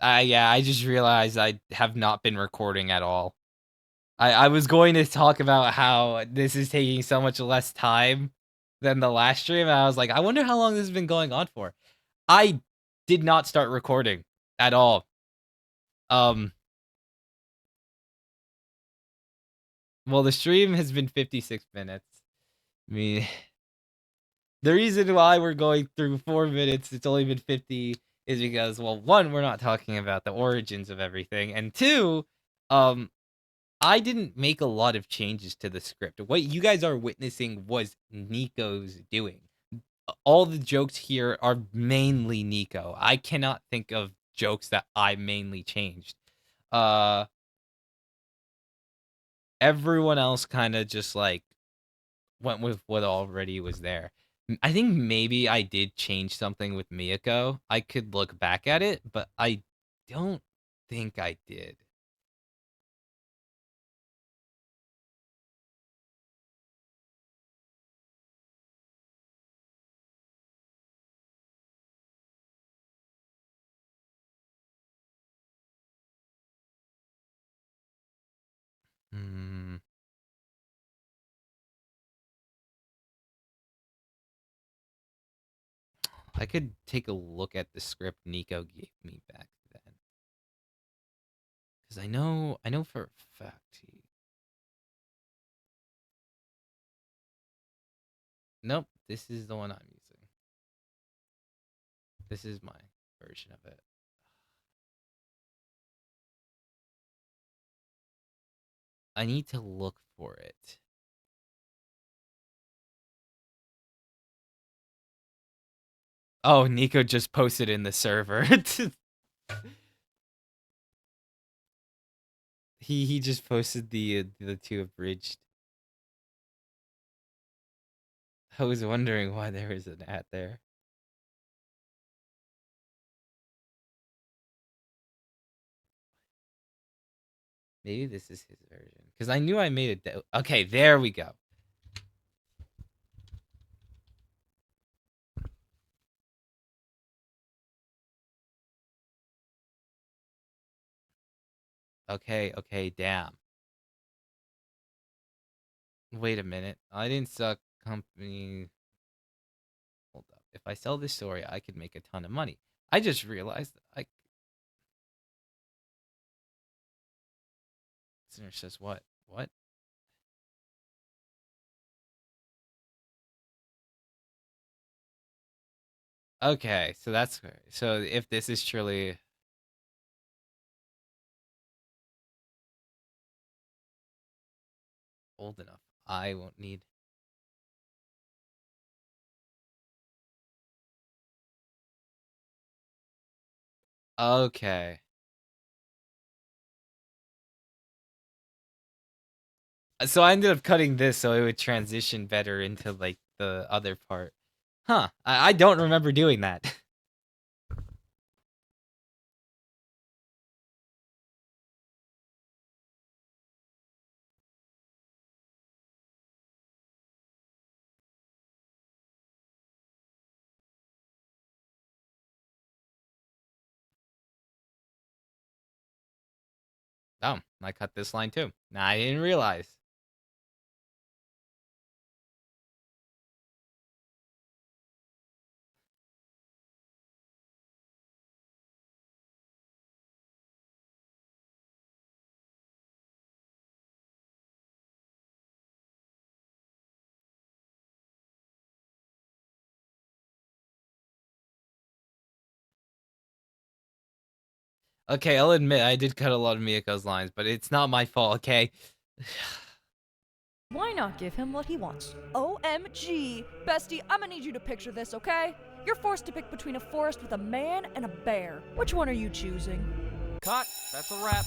Yeah, I just realized I have not been recording at all. I was going to talk about how this is taking so much less time than the last stream, and I was like, I wonder how long this has been going on for. I did not start recording at all. Well, the stream has been 56 minutes. I mean, the reason why we're going through 4 minutes, it's only been 50, is because, well, one, we're not talking about the origins of everything, and two, I didn't make a lot of changes to the script. What you guys are witnessing was Nico's doing. All the jokes here are mainly Nico. I cannot think of jokes that I mainly changed. Everyone else kind of just like went with what already was there. I think maybe I did change something with Miyako. I could look back at it, but I don't think I did. Hmm. I could take a look at the script Nico gave me back then. Because I know for a fact he... Nope, this is the one I'm using. This is my version of it. I need to look for it. Oh, Nico just posted in the server. he just posted the two abridged. I was wondering why there was an ad there. Maybe this is his version. Because I knew I made it. Okay, there we go. Okay, damn. Wait a minute. I didn't suck company. Hold up. If I sell this story, I could make a ton of money. I just realized I... Listener says what? What? Okay, so that's... So if this is truly... old enough, I won't need... Okay. So I ended up cutting this so it would transition better into, like, the other part. Huh. I don't remember doing that. Oh, I cut this line too. Nah, I didn't realize. Okay, I'll admit I did cut a lot of Miyako's lines, but it's not my fault, okay? Why not give him what he wants? OMG! Bestie, I'm gonna need you to picture this, okay? You're forced to pick between a forest with a man and a bear. Which one are you choosing? Cut. That's a wrap.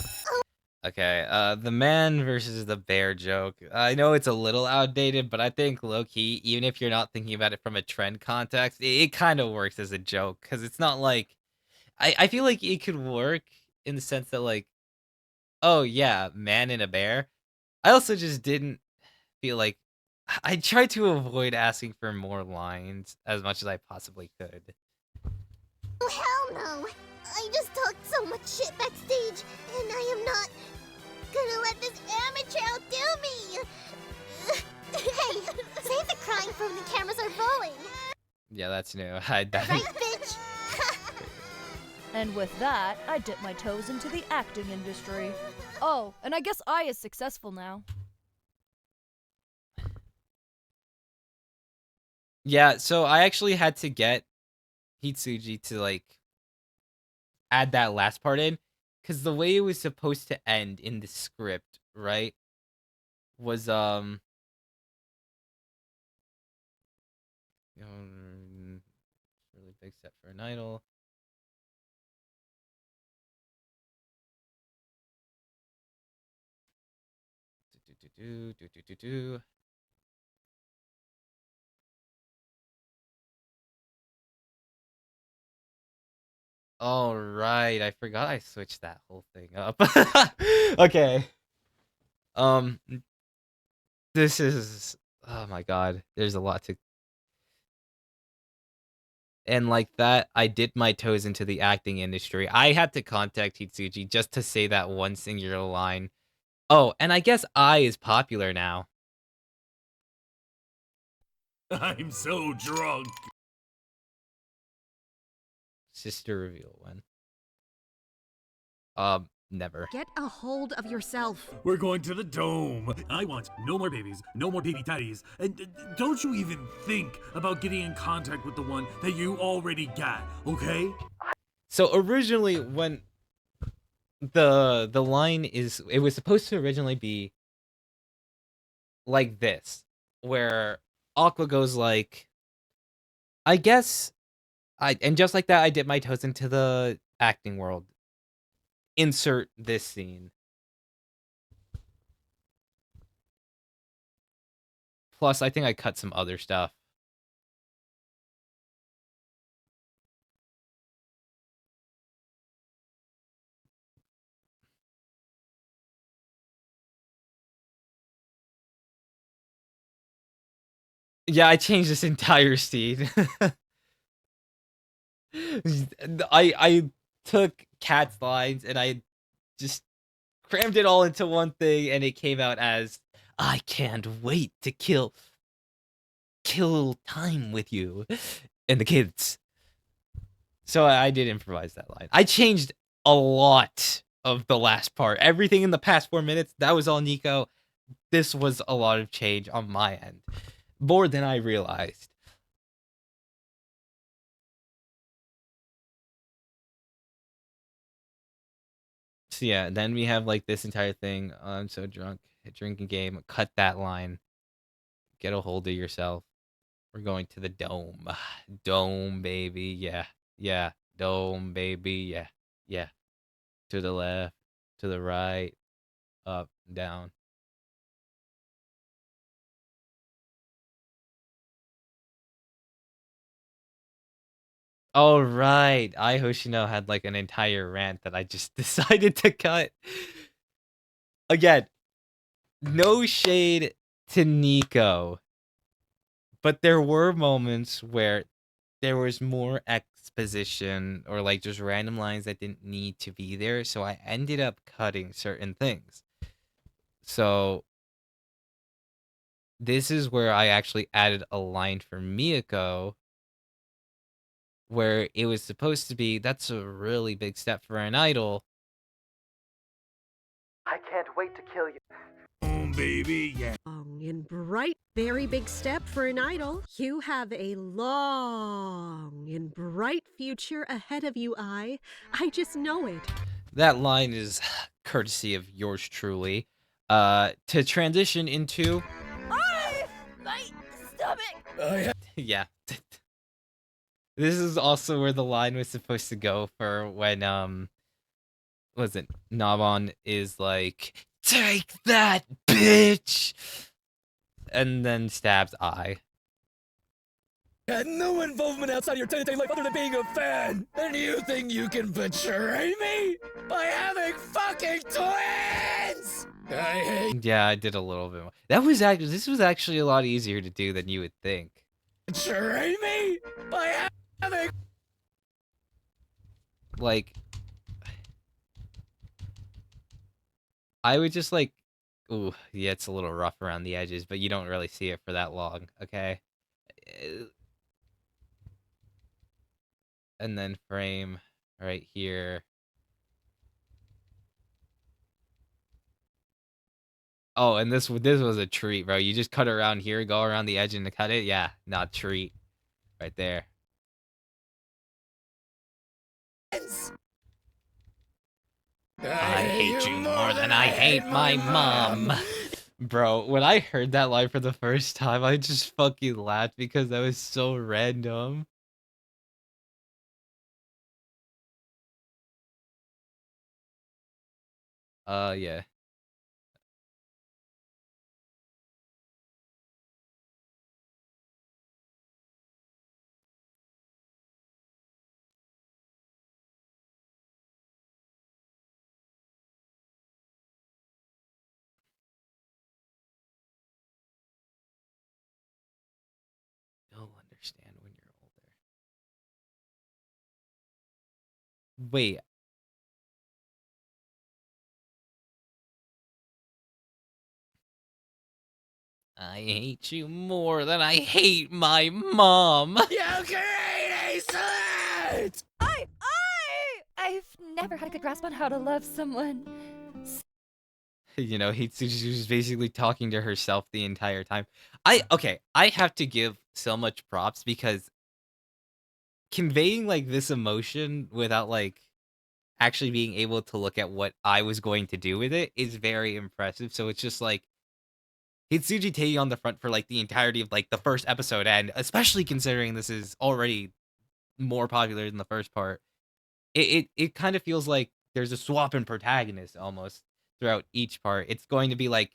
Okay, the man versus the bear joke. I know it's a little outdated, but I think low-key, even if you're not thinking about it from a trend context, it kind of works as a joke. Because it's not like... I feel like it could work in the sense that, like, oh yeah, man and a bear. I also just didn't feel like... I tried to avoid asking for more lines as much as I possibly could. Oh, hell no! I just talked so much shit backstage, and I am not gonna let this amateur outdo me! Hey, save the crying for when the cameras are rolling! Yeah, that's new. Right, bitch? And with that, I dip my toes into the acting industry. Oh, and I guess I is successful now. Yeah, so I actually had to get Hitsuji to, like, add that last part in, because the way it was supposed to end in the script, right, was, really big step for an idol. Do. All right, I forgot I switched that whole thing up. Okay. This is... oh my god, there's a lot to... and like that, I dipped my toes into the acting industry. I had to contact Hitsuji just to say that one singular line. Oh, and I guess I is popular now. I'm so drunk. Sister reveal when? Never. Get a hold of yourself. We're going to the dome. I want no more babies, no more baby daddies, and don't you even think about getting in contact with the one that you already got, okay? So originally, when the line is... it was supposed to originally be like this, where Aqua goes like, I guess... and just like that, I dip my toes into the acting world. Insert this scene. Plus, I think I cut some other stuff. Yeah, I changed this entire scene. I took Cat's lines and I just crammed it all into one thing, and it came out as, I can't wait to kill time with you and the kids. So I did improvise that line. I changed a lot of the last part. Everything in the past 4 minutes, that was all Nico. This was a lot of change on my end. More than I realized. So yeah, then we have like this entire thing. I'm so drunk. Drinking game. Cut that line. Get a hold of yourself. We're going to the dome. Dome, baby. Yeah. Yeah. Dome, baby. Yeah. Yeah. To the left. To the right. Up. Down. All right. I Hoshino had like an entire rant that I just decided to cut. Again, no shade to Nico, but there were moments where there was more exposition or like just random lines that didn't need to be there, so I ended up cutting certain things. So this is where I actually added a line for Miyako where it was supposed to be, that's a really big step for an idol. I can't wait to kill you. Baby, yeah. Long and bright, very big step for an idol. You have a long and bright future ahead of you, I just know it. That line is courtesy of yours truly. To transition into Yeah. This is also where the line was supposed to go for when was it Nabon is like, "Take that, bitch," and then stabs I. Had no involvement outside your day-to-day life other than being a fan! And you think you can betray me? By having fucking twins! I hate Yeah, I did a little bit more. This was actually a lot easier to do than you would think. betray me? By having... Like, I would just like, ooh, yeah, it's a little rough around the edges, but you don't really see it for that long, okay? And then frame right here. Oh, and this was a treat, bro. You just cut around here, go around the edge and cut it. Yeah, not treat. Right there. I hate you more than I hate my mom. Bro, when I heard that line for the first time, I just fucking laughed because that was so random. Yeah. You'll understand when you're older. Wait. I hate you more than I hate my mom. You great slut! I've never had a good grasp on how to love someone. You know, she was basically talking to herself the entire time. Okay, I have to give so much props because conveying like this emotion without like actually being able to look at what I was going to do with it is very impressive. So it's just like Hitsuji taking on the front for like the entirety of like the first episode, and especially considering this is already more popular than the first part, it kind of feels like there's a swap in protagonist almost throughout each part. It's going to be like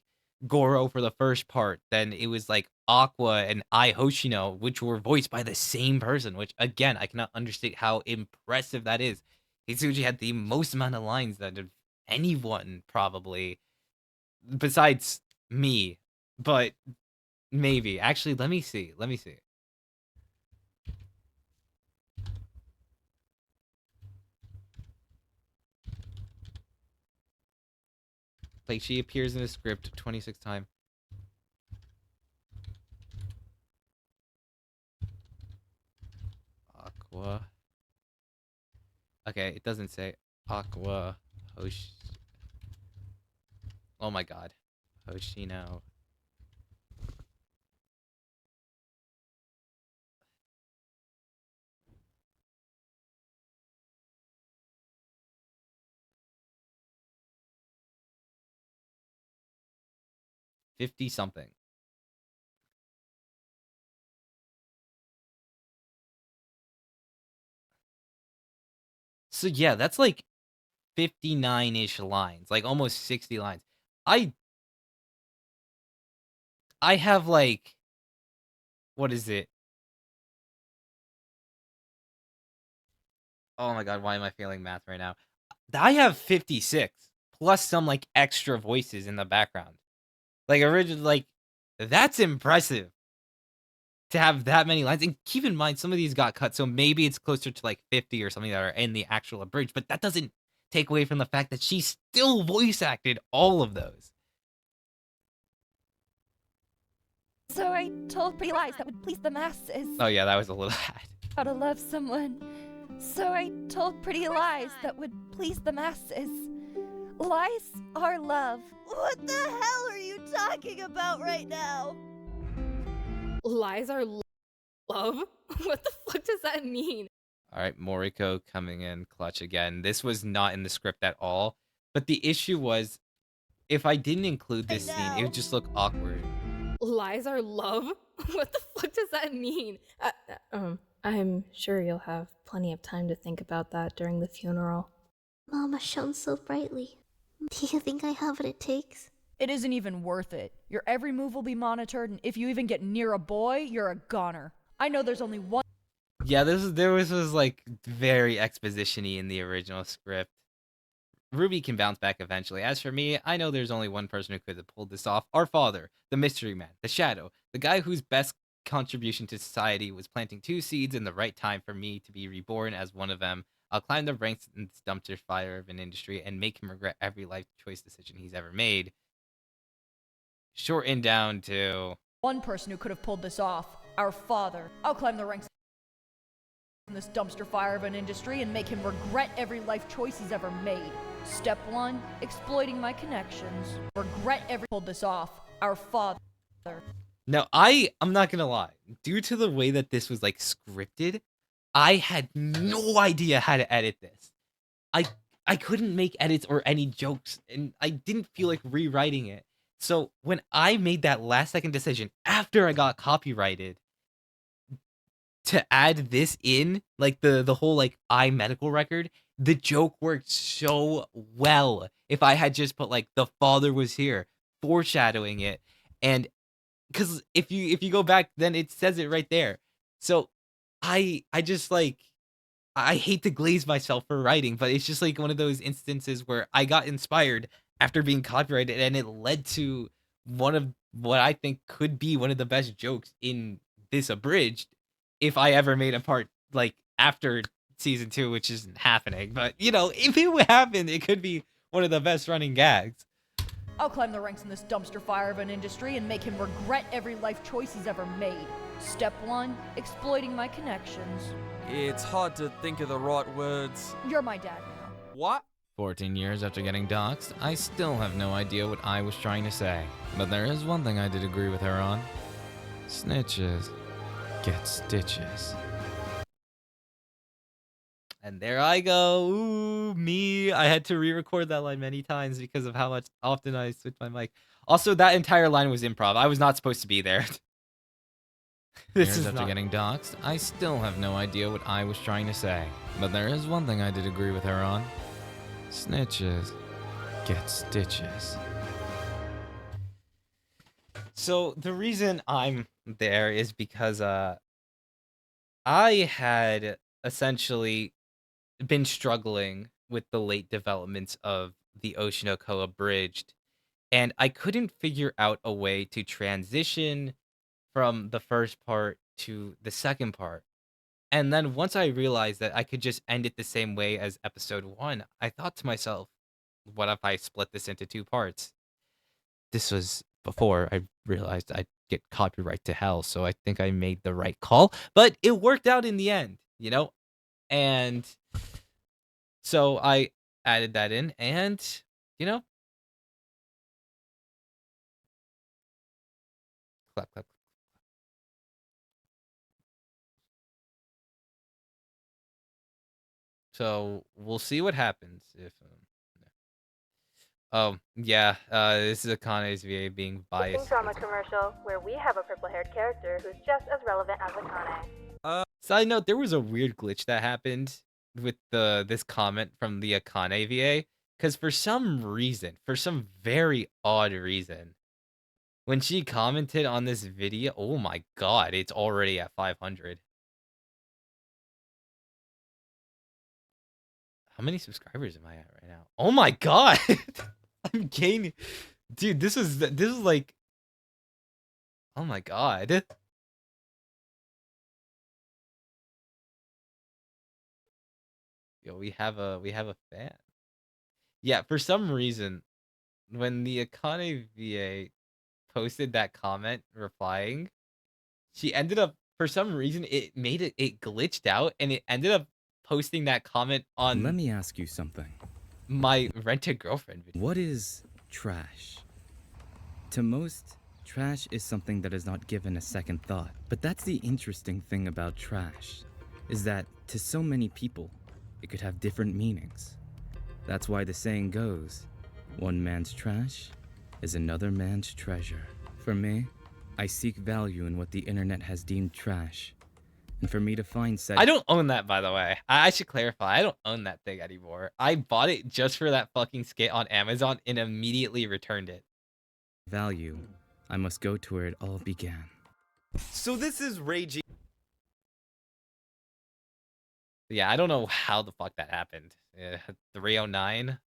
Goro for the first part, then it was like Aqua and Ai Hoshino, which were voiced by the same person, which again, I cannot understate how impressive that is. Hitsuji had the most amount of lines that of anyone probably besides me, but maybe. Actually, let me see. Let me see. Like she appears in the script 26 times. Aqua. Okay, it doesn't say Aqua Hosh. Oh my god. Hoshino. $50 something. So yeah, that's like 59-ish lines, like almost 60 lines. I have like, what is it? Oh my god, why am I failing math right now? I have 56 plus some like extra voices in the background. Like original, like that's impressive to have that many lines. And keep in mind, some of these got cut, so maybe it's closer to like 50 or something that are in the actual abridged. But that doesn't take away from the fact that she still voice acted all of those. So I told pretty lies that would please the masses. Oh yeah, that was a little bad. How to love someone. So I told pretty lies that would please the masses. Lies are love. What the hell are you talking about right now? Lies are love? What the fuck does that mean? All right, Moriko coming in clutch again. This was not in the script at all. But the issue was, if I didn't include this scene, it would just look awkward. Lies are love? What the fuck does that mean? I'm sure you'll have plenty of time to think about that during the funeral. Mama shone so brightly. Do you think I have what it takes? It isn't even worth it. Your every move will be monitored, and if you even get near a boy, you're a goner. I know there's only one. Yeah, there was like very exposition-y in the original script. Ruby can bounce back eventually. As for me, I know there's only one person who could have pulled this off. Our father, the mystery man, the shadow, the guy whose best contribution to society was planting 2 seeds in the right time for me to be reborn as one of them. I'll climb the ranks in this dumpster fire of an industry and make him regret every life choice decision he's ever made. Shortened down to... one person who could have pulled this off. Our father. I'll climb the ranks in this dumpster fire of an industry and make him regret every life choice he's ever made. Step 1, exploiting my connections. Regret every pulled this off. Our father. Now, I'm not gonna lie. Due to the way that this was like scripted, I had no idea how to edit this. I couldn't make edits or any jokes, and I didn't feel like rewriting it. So when I made that last second decision after I got copyrighted to add this in, like the whole like medical record, the joke worked so well. If I had just put like the father was here, foreshadowing it, and because if you go back, then it says it right there. So I just like, I hate to glaze myself for writing, but it's just like one of those instances where I got inspired after being copyrighted, and it led to one of what I think could be one of the best jokes in this abridged, if I ever made a part like after season 2, which isn't happening. But you know, if it would happen, it could be one of the best running gags. I'll climb the ranks in this dumpster fire of an industry and make him regret every life choice he's ever made. Step 1, exploiting my connections. It's hard to think of the right words. You're my dad now. What? 14 years after getting doxxed, I still have no idea what I was trying to say. But there is one thing I did agree with her on. Snitches get stitches. And there I go. Ooh, me. I had to re-record that line many times because of how much often I switched my mic. Also, that entire line was improv. I was not supposed to be there. Years after getting doxxed, I still have no idea what I was trying to say. But there is one thing I did agree with her on. Snitches get stitches. So the reason I'm there is because I had essentially been struggling with the late developments of the Oshinoko abridged, and I couldn't figure out a way to transition from the first part to the second part. And then once I realized that I could just end it the same way as episode 1, I thought to myself, what if I split this into 2 parts? This was before I realized I'd get copyright to hell, so I think I made the right call. But it worked out in the end, you know? And so I added that in, and, you know? Clap, clap. So we'll see what happens if. Oh yeah, this is Akane's VA being biased. Drama commercial where we have a purple-haired character who's just as relevant as Akane. Side note: there was a weird glitch that happened with this comment from the Akane VA, because for some reason, for some very odd reason, when she commented on this video, oh my god, it's already at 500. How many subscribers am I at right now? Oh my god! I'm gaining. Dude, this is like, oh my god. Yo, we have a fan. Yeah, for some reason, when the Akane VA posted that comment replying, she ended up, for some reason, it glitched out, and it ended up posting that comment on. Let me ask you something. My rented girlfriend video. What is trash? To most, trash is something that is not given a second thought. But that's the interesting thing about trash, is that to so many people, it could have different meanings. That's why the saying goes, one man's trash is another man's treasure. For me, I seek value in what the internet has deemed trash. And for me to find said I don't own that, by the way. I should clarify. I don't own that thing anymore. I bought it just for that fucking skit on Amazon and immediately returned it. value, I must go to where it all began. So this is Ragey. Yeah, I don't know how the fuck that happened. 309?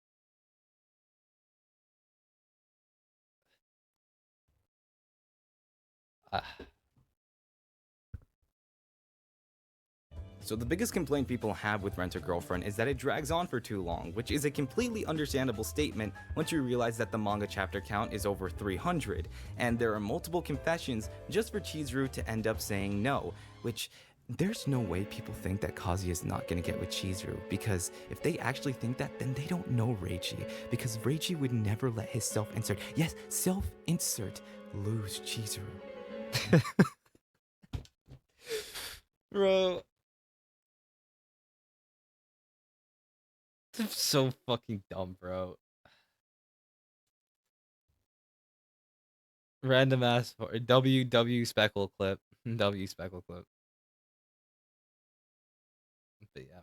So the biggest complaint people have with Rent a Girlfriend is that it drags on for too long, which is a completely understandable statement once you realize that the manga chapter count is over 300, and there are multiple confessions just for Chizuru to end up saying no, which there's no way people think that Kazuya is not gonna get with Chizuru, because if they actually think that, then they don't know Reichi, because Reichi would never let his self-insert, yes, self-insert, lose Chizuru. Bro. This is so fucking dumb, bro. Random ass for WW speckle clip. W speckle clip. But yeah.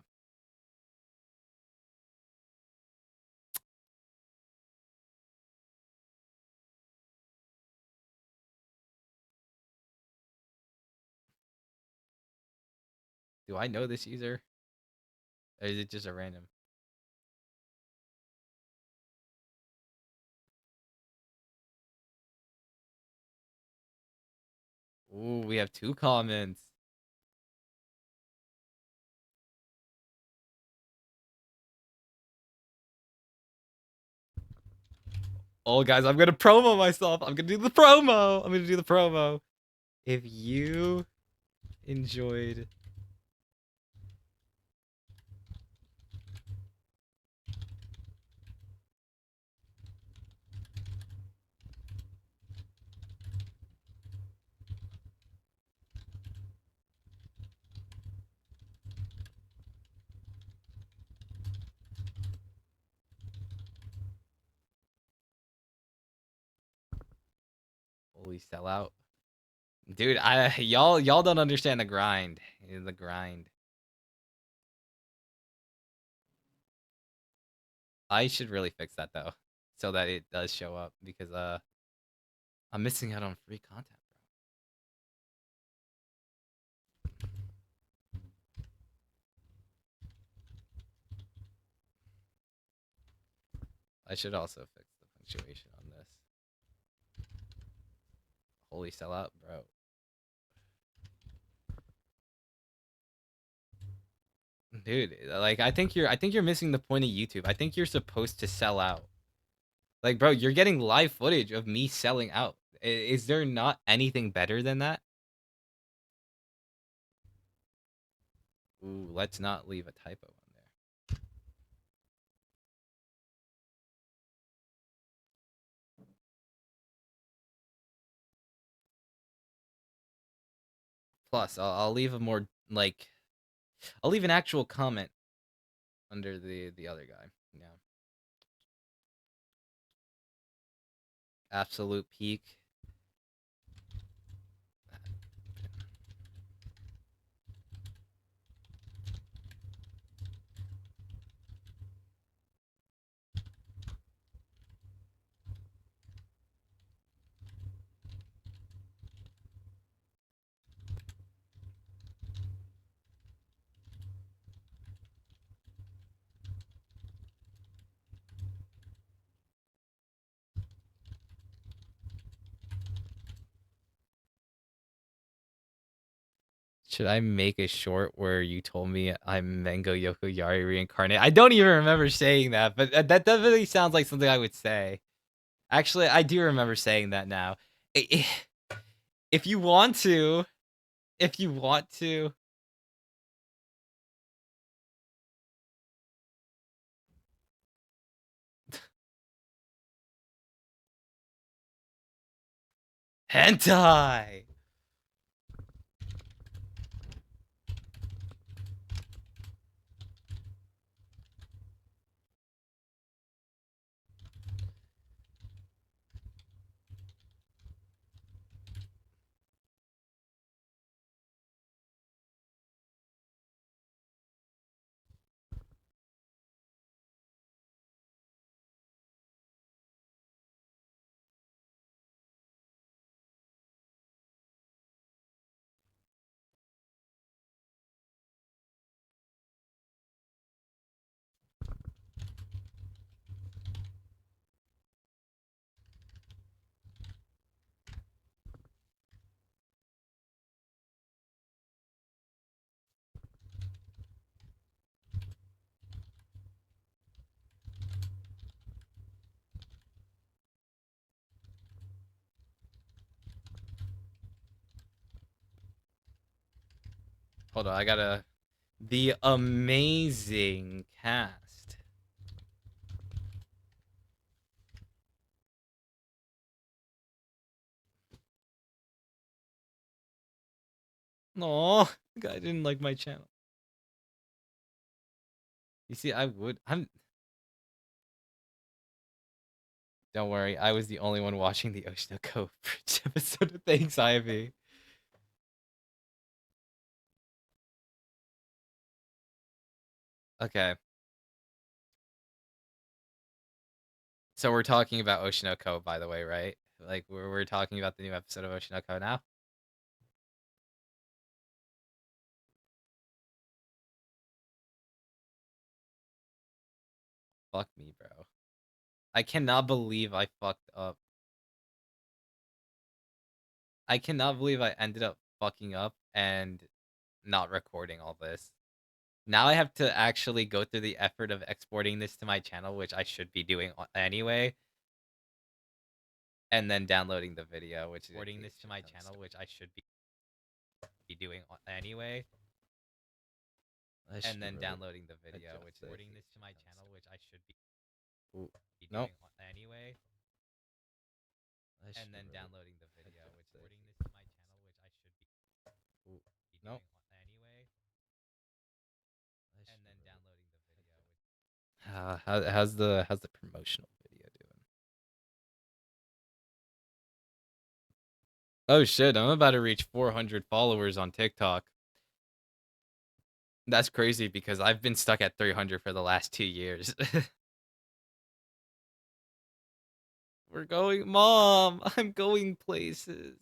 Do I know this user? Or is it just a random? Ooh, we have 2 comments. Oh, guys, I'm gonna promo myself. I'm gonna do the promo. If you enjoyed Holy sellout. Dude, y'all don't understand the grind. The grind. I should really fix that though, so that it does show up, because I'm missing out on free content, bro. I should also fix the punctuation on this. Holy sellout, bro. Dude, like I think you're missing the point of YouTube. I think you're supposed to sell out. Like, bro, you're getting live footage of me selling out. Is there not anything better than that? Ooh, let's not leave a typo on there. Plus, I'll leave a more, like, I'll leave an actual comment under the other guy. Yeah. Absolute peak. Should I make a short where you told me I'm Mango Yokoyari reincarnated? I don't even remember saying that, but that definitely sounds like something I would say. Actually, I do remember saying that now. If you want to, if you want to. Hentai! Hold on, I gotta... The amazing cast. No, guy didn't like my channel. You see, I'm... Don't worry, I was the only one watching the Oshinoko Bridge episode. Thanks, Ivy. Okay. So we're talking about Oshinoko, by the way, right? Like, we're talking about the new episode of Oshinoko now? Fuck me, bro. I cannot believe I fucked up. I cannot believe I ended up fucking up and not recording all this. Now I have to actually go through the effort of exporting this to my channel, which I should be doing anyway. And then downloading the video, which is exporting this to my channel, which I should be doing anyway. And then downloading the video, which is exporting this to my channel, which I should be doing anyway. And then downloading the video, which is exporting this to my channel, which I should be doing anyway. And then downloading the video. How's the promotional video doing? Oh shit, I'm about to reach 400 followers on TikTok. That's crazy because I've been stuck at 300 for the last 2 years. We're going, Mom, I'm going places.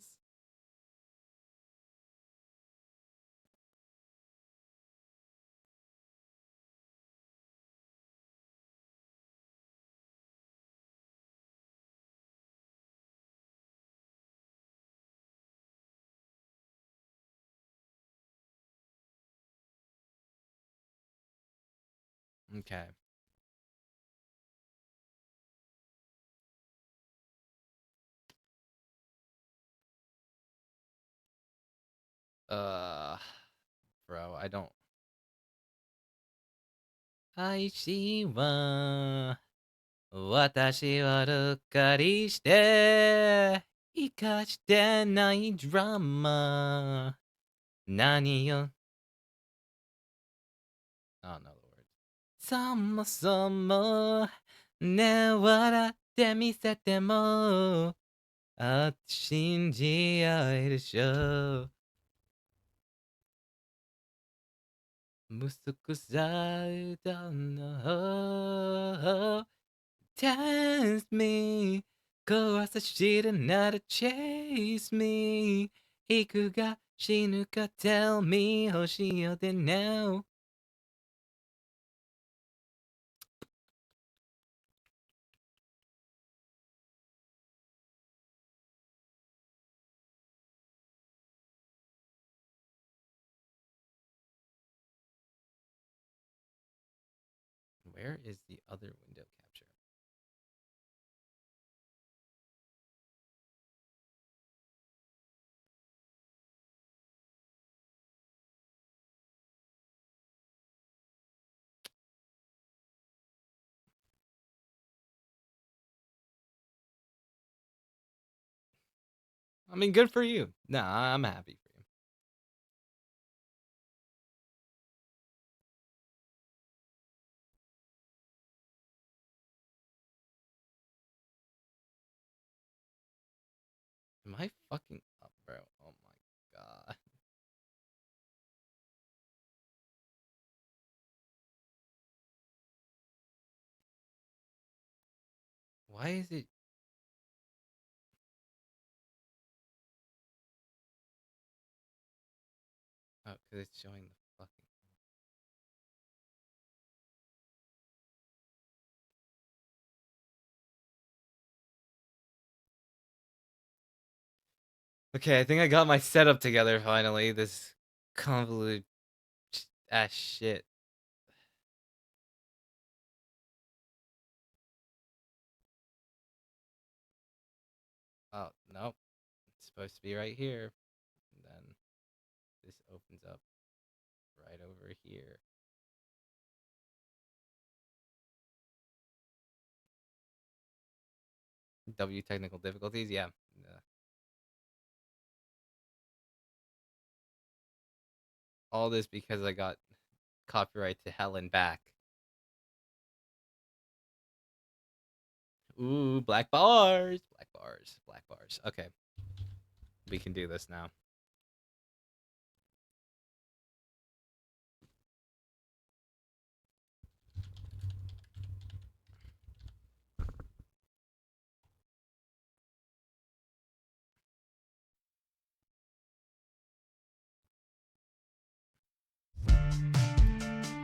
Okay. Bro, I don't. 愛しは私はうっかりして生かしてないドラマ何よ I don't know the words そもそもね笑ってみせてもあ信じ合えるでしょ息子さんの Dance me 怖さ知るなら chase me 行くが死ぬか tell me 欲しいよで now Where is the other window capture? I mean, good for you. Nah, I'm happy for you. Am I fucking up, bro? Oh my god. Why is it? Oh, because it's showing the fucking. Okay, I think I got my setup together finally. This convoluted ass shit. Oh, nope. It's supposed to be right here. And then this opens up. right over here. W technical difficulties, yeah. All this because I got copyright to hell and back. Ooh, black bars. Black bars. Black bars. Okay. We can do this now.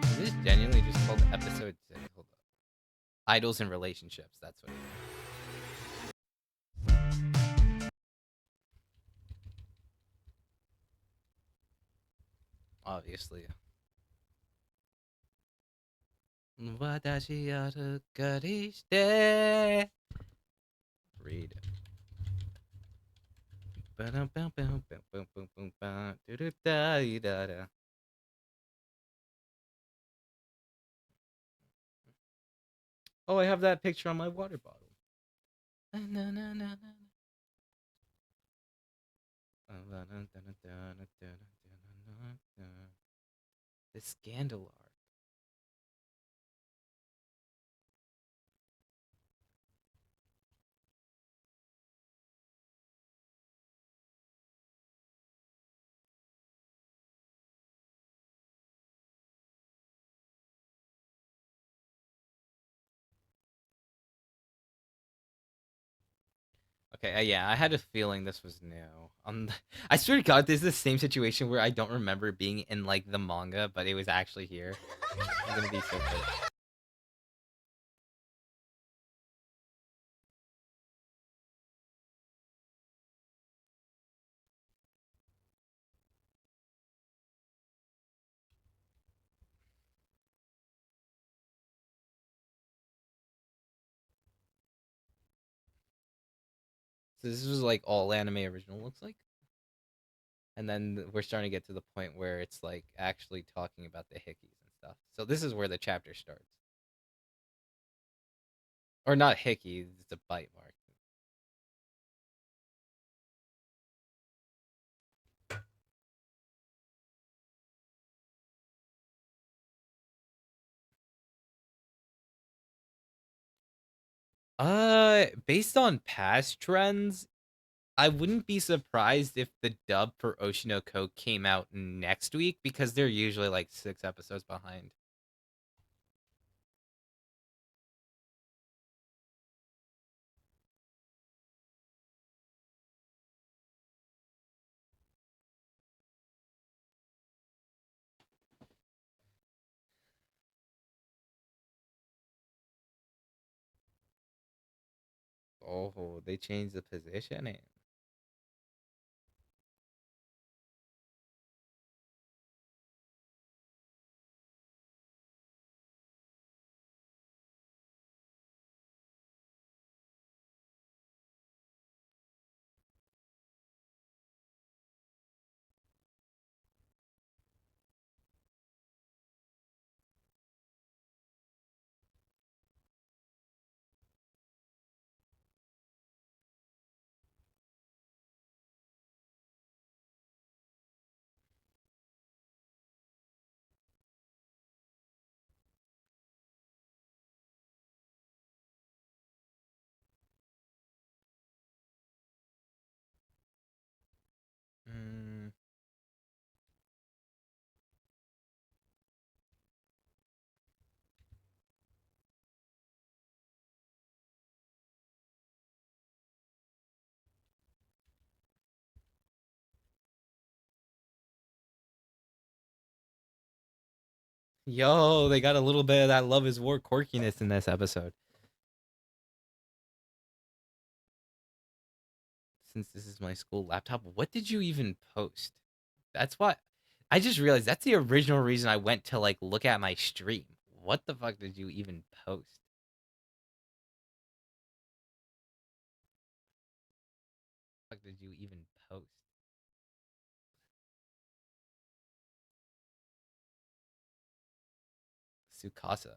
Is this genuinely just called episode 6? Hold up. Idols and relationships. That's what it is. Obviously. Read. Oh, I have that picture on my water bottle. The scandal arc. Okay, yeah, I had a feeling this was new. I swear to God, this is the same situation where I don't remember being in like the manga, but it was actually here. I'm gonna be so pissed. So this was like all anime original looks like, and then we're starting to get to the point where it's like actually talking about the hickeys and stuff. So this is where the chapter starts, or not hickey, it's a bite mark. Based on past trends, I wouldn't be surprised if the dub for Oshinoko came out next week because they're usually like 6 episodes behind. Oh, they changed the positioning. Mm. Yo, they got a little bit of that Love is War quirkiness in this episode. Since this is my school laptop, what did you even post? That's what I just realized that's the original reason I went to like look at my stream. What the fuck did you even post? What did you even post? Tsukasa.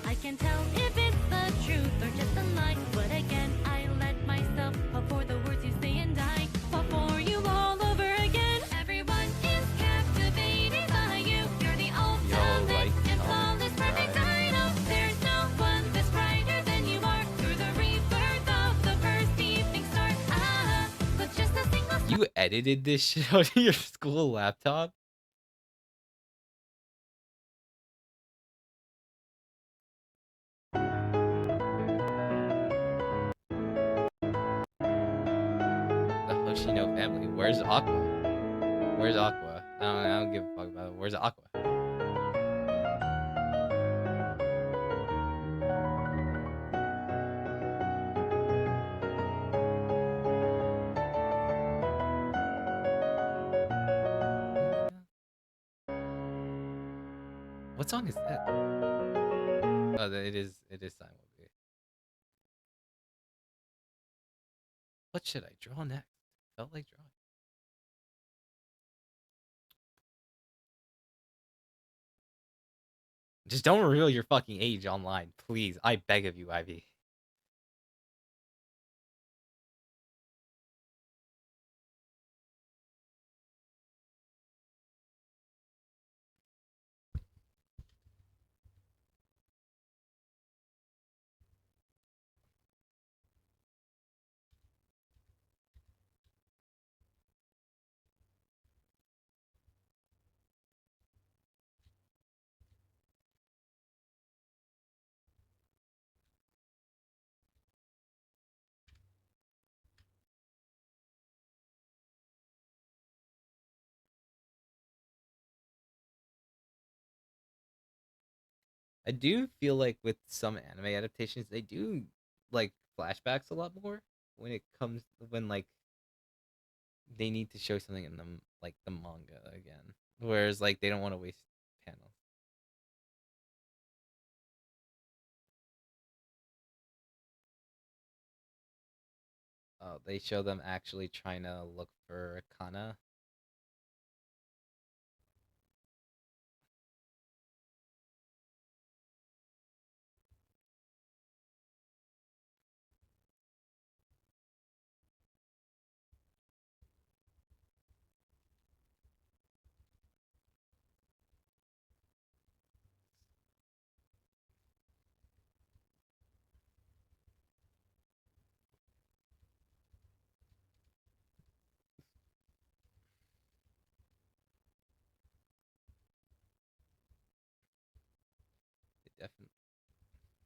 I can tell if it's the truth or just a lie. But again, I let myself fall for the words you say and I fall for you all over again. Everyone is captivated by you. You're the ultimate and flawless perfect idol. There's no one that's brighter than you are. Through the rebirth of the first evening star. But just a single You edited this shit on your school laptop? The Hoshino family. Where's Aqua? Where's Aqua? I don't give a fuck about it. Where's Aqua? What song is that? Oh, it is Silent Movie. What should I draw next? Felt like drawing. Just don't reveal your fucking age online, please. I beg of you, Ivy. I do feel like with some anime adaptations, they do like flashbacks a lot more when it comes when like they need to show something in them like the manga again. Whereas like they don't want to waste panels. Oh, they show them actually trying to look for Kana.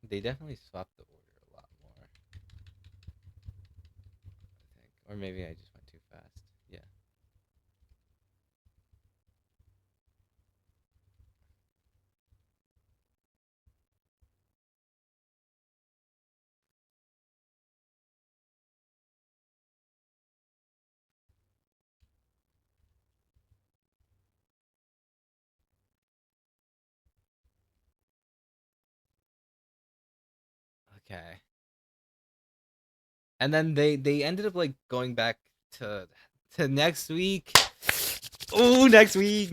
They definitely swapped the order a lot more. I think, or maybe I just went too fast. Yeah. Okay. And then they ended up like going back to next week. Oh, next week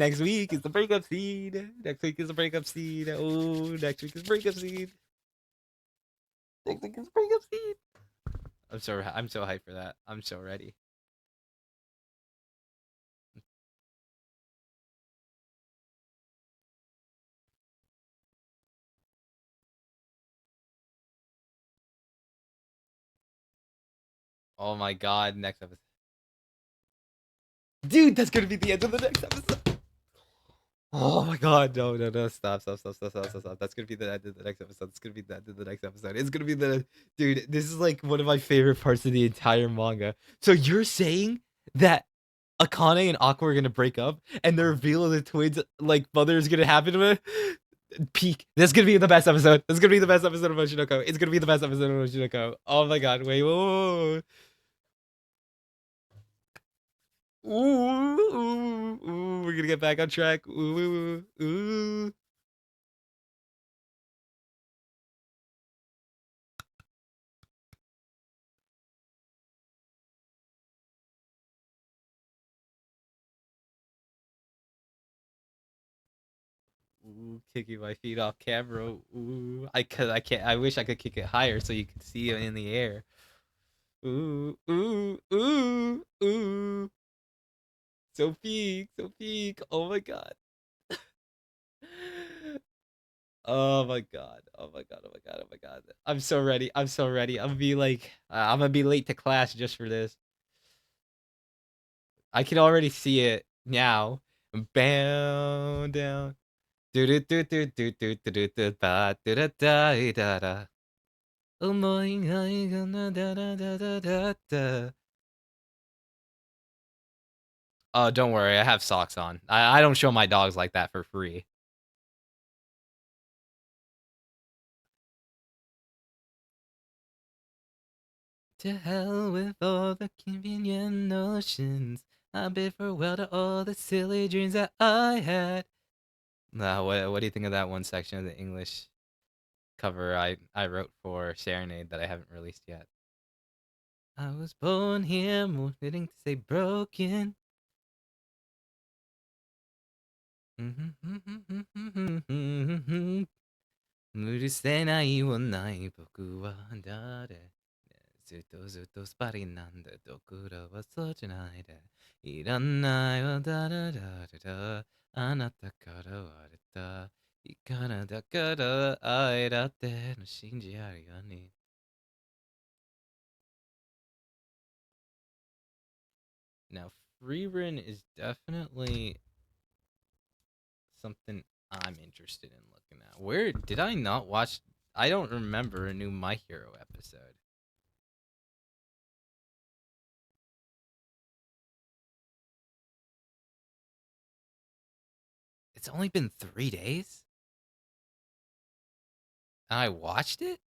is the breakup scene. Next week is the breakup scene. Oh, next week is breakup scene. Next week is breakup scene. I'm so hyped for that. I'm so ready. Oh my god, next episode. Dude, that's gonna be the end of the next episode. Oh my god, no, stop. That's gonna be the end of the next episode. It's gonna be the end of the next episode. It's gonna be the dude, this is like one of my favorite parts of the entire manga. So you're saying that Akane and Aqua are gonna break up and the reveal of the twins like mother is gonna happen to it? Peak. This is gonna be the best episode. This is gonna be the best episode of Oshinoko. It's gonna be the best episode of Oshinoko. Oh my god, wait, whoa. Ooh, we're gonna get back on track. Ooh. Ooh, kicking my feet off camera. Ooh, I can't. I wish I could kick it higher so you could see it in the air. Ooh, ooh, ooh, ooh. So peak, so peak. Oh my god. Oh my god. Oh my god. Oh my god. Oh my god. I'm so ready. I'm so ready. I'm gonna be like, I'm gonna be late to class just for this. I can already see it now. Bam down. Do do do do do do do do do ba da da da da da. Oh my god, da da da da da da. Oh, don't worry, I have socks on. I don't show my dogs like that for free. To hell with all the convenient notions. I bid farewell to all the silly dreams that I had. Nah, what do you think of that one section of the English cover I wrote for Serenade that I haven't released yet? I was born here, more fitting to say broken. Mm-hmm. 許せないはない僕は誰ずっとずっとスパリなんだ僕らはそうじゃないでいらないわだらだらだあなたから割れたいかなだから愛だっての信じあるように Now Freerun is definitely something I'm interested in looking at. Where did I not watch? I don't remember a new My Hero episode. It's only been 3 days? And I watched it?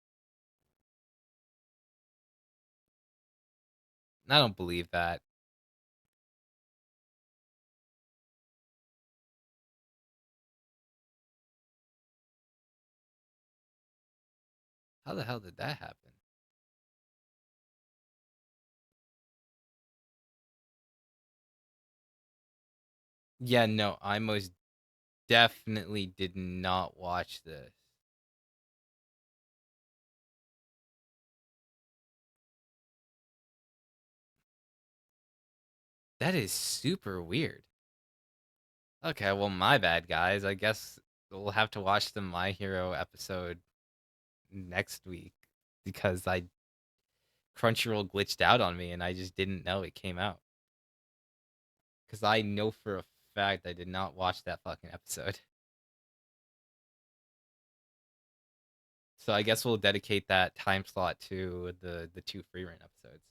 I don't believe that. How the hell did that happen? Yeah, no, I most definitely did not watch this. That is super weird. Okay, well, my bad, guys. I guess we'll have to watch the My Hero episode next week because Crunchyroll glitched out on me and I just didn't know it came out. Because I know for a fact I did not watch that fucking episode. So I guess we'll dedicate that time slot to the 2 free run episodes.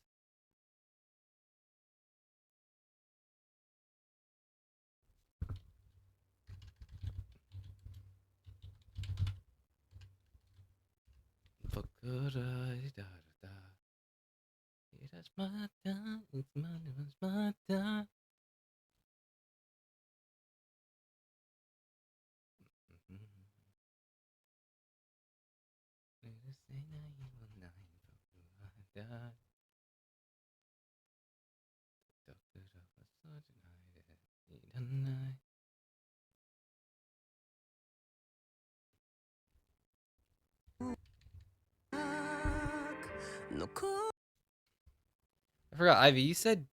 It's my time. I forgot, Ivy, you said...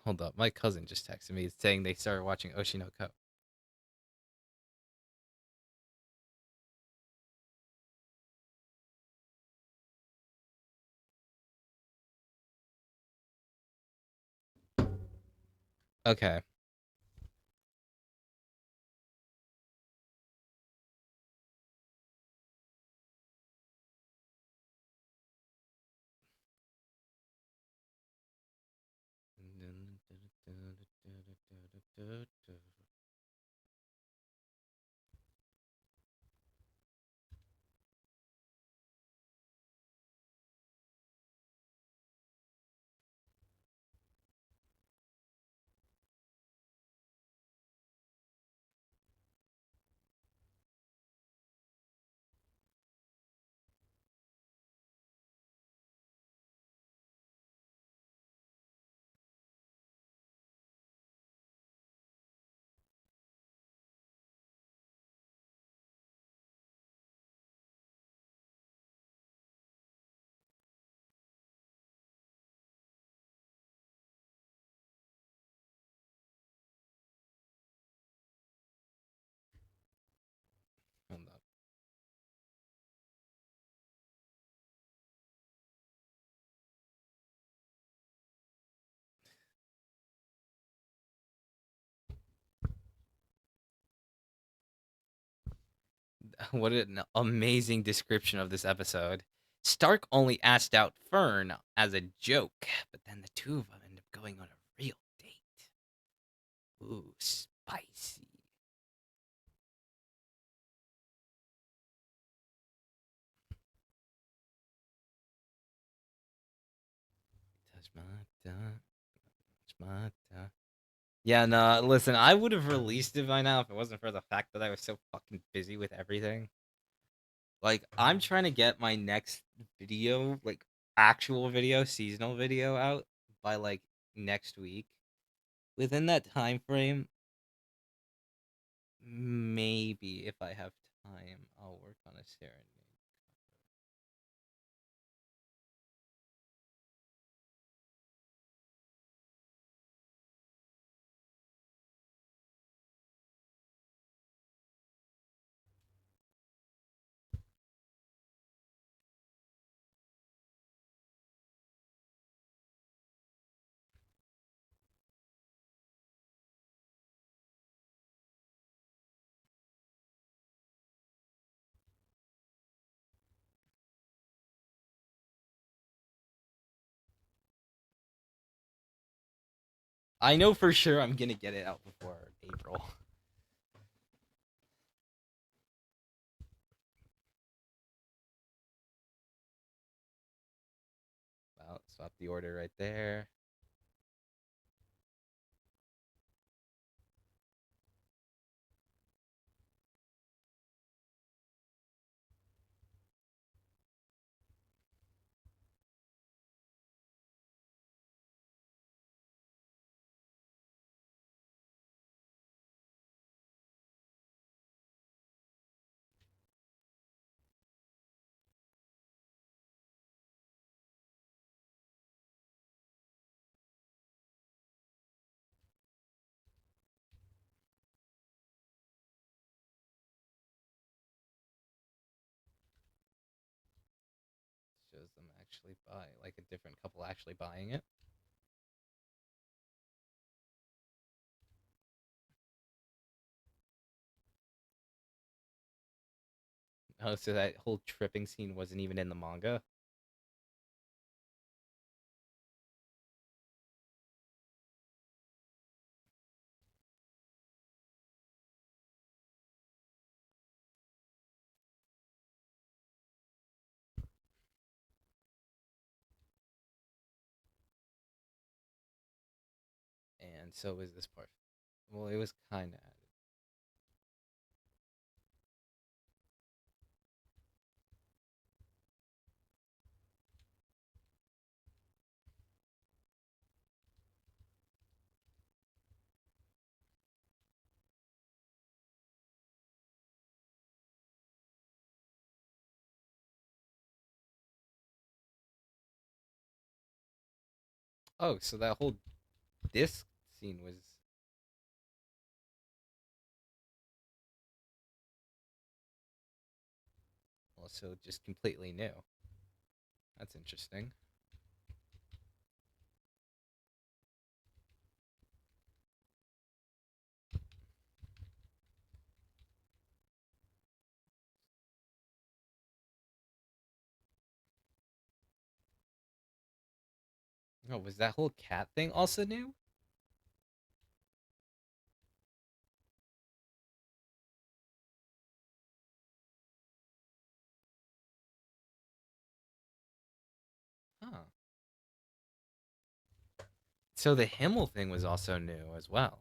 Hold up, my cousin just texted me saying they started watching Oshi no Ko. Okay. What an amazing description of this episode. Stark only asked out Fern as a joke, but then the two of them end up going on a real date. Ooh, spicy. Touch my tongue, touch my tongue. Yeah, no, listen, I would have released it by now if it wasn't for the fact that I was so fucking busy with everything. Like, I'm trying to get my next video, like, actual video, seasonal video out by, like, next week. Within that time frame, maybe if I have time, I'll work on a serenade. I know for sure I'm gonna get it out before April. Well, swap the order right there. Shows them actually buy, like a different couple actually buying it. Oh, so that whole tripping scene wasn't even in the manga? And so was this part. Well, it was kind of added. Oh, so that whole disc scene was also just completely new. That's interesting. Oh, was that whole cat thing also new? Huh. So the Himmel thing was also new as well.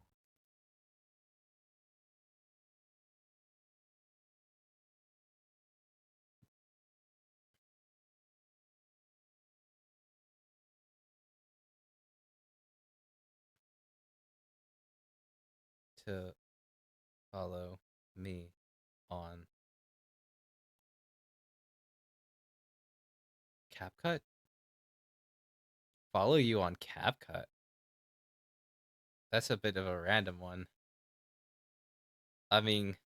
To follow me on CapCut? Follow you on CapCut? That's a bit of a random one. I mean,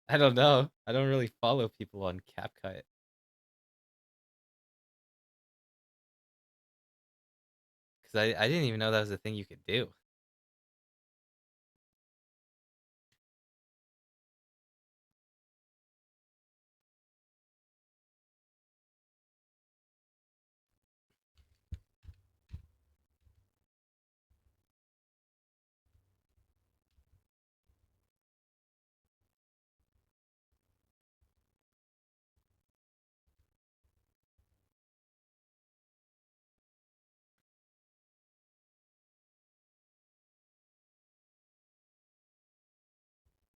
I don't know. I don't really follow people on CapCut. Because I didn't even know that was a thing you could do.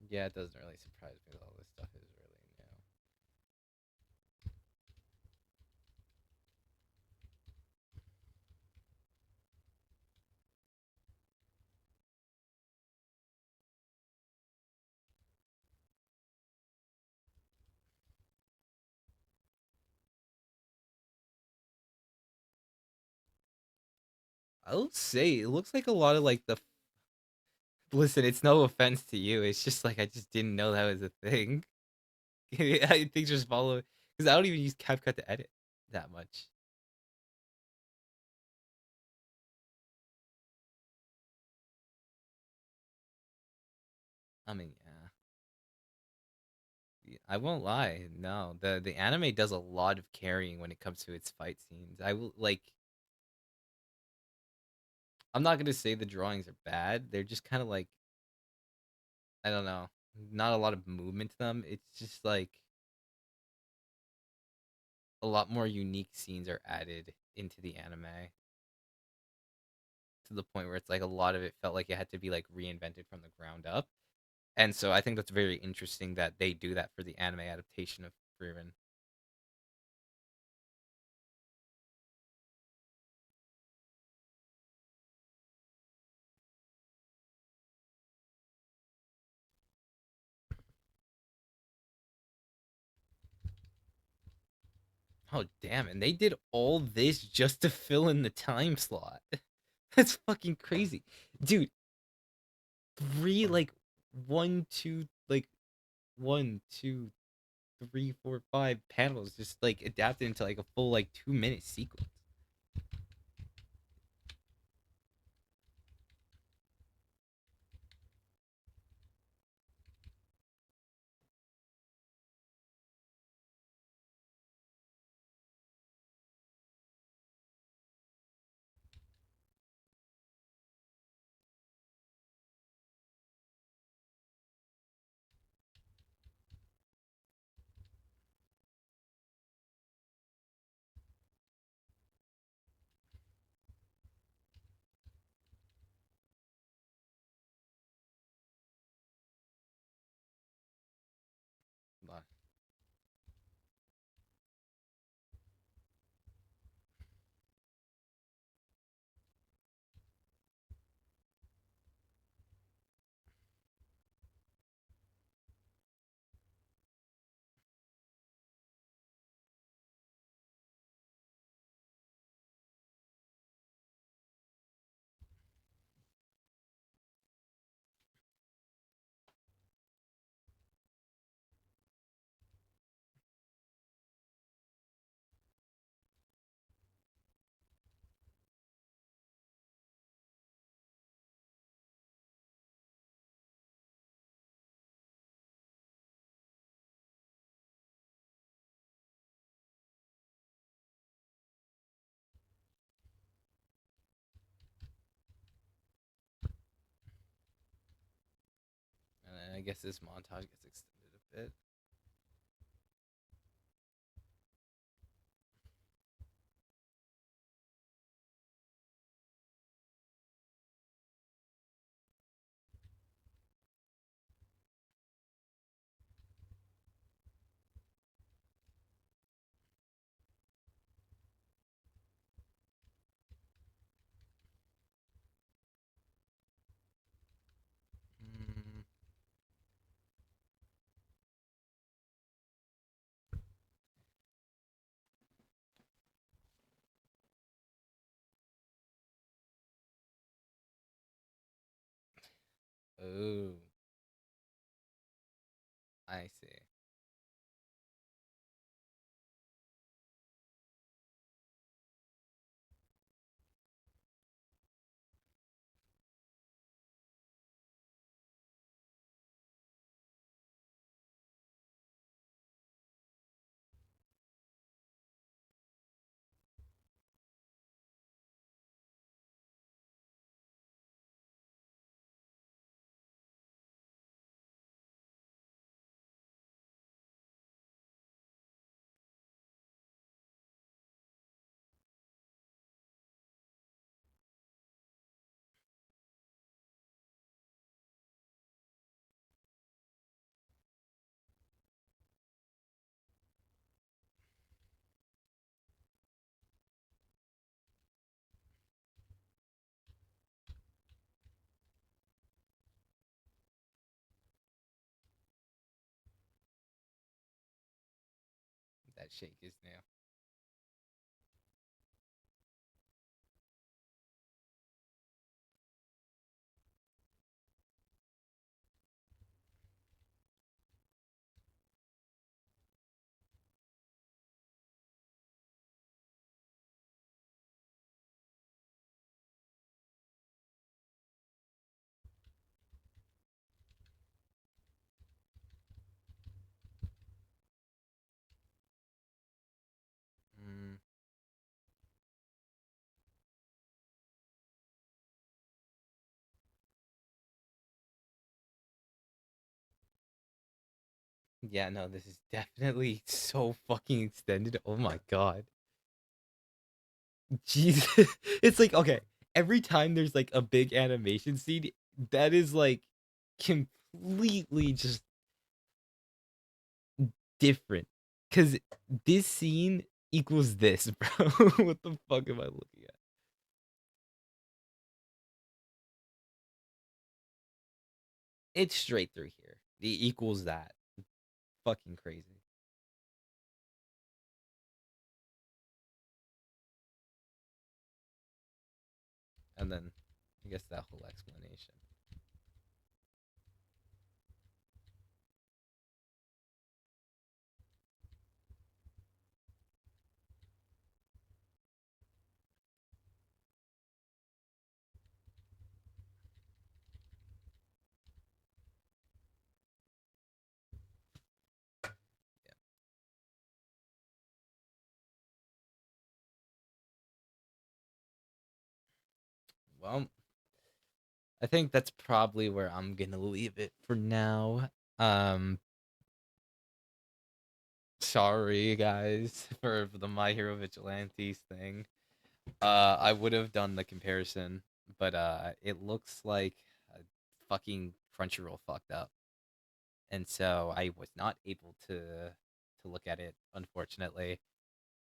Yeah, it doesn't really surprise me that all this stuff is really new. I'll say it looks like a lot of like the. Listen, it's no offense to you. It's just like I just didn't know that was a thing. I think just follow because I don't even use CapCut to edit that much. I mean, I won't lie. No, the anime does a lot of carrying when it comes to its fight scenes. I will like. I'm not gonna say the drawings are bad. They're just kind of like I don't know, not a lot of movement to them. It's just like a lot more unique scenes are added into the anime to the point where it's like a lot of it felt like it had to be like reinvented from the ground up. And so I think that's very interesting that they do that for the anime adaptation of Frieren. Oh damn, and they did all this just to fill in the time slot. That's fucking crazy. Dude, three like one, two, like 1, 2, 3, 4, 5 panels just like adapted into like a full like 2 minute sequence. But, and then I guess this montage gets extended a bit. Mm. Oh, I see. that shake is new. Mm. Yeah, no, this is definitely so fucking extended. Oh my god. Jesus. It's like, okay, every time there's like a big animation scene, that is like completely just different. Cause this scene equals this, bro. What the fuck am I looking at? It's straight through here. It equals that. Fucking crazy. And then I guess that whole explanation. Well, I think that's probably where I'm gonna leave it for now. Um, sorry guys for the My Hero Vigilantes thing. I would have done the comparison, but it looks like fucking Crunchyroll fucked up, and so I was not able to look at it, unfortunately.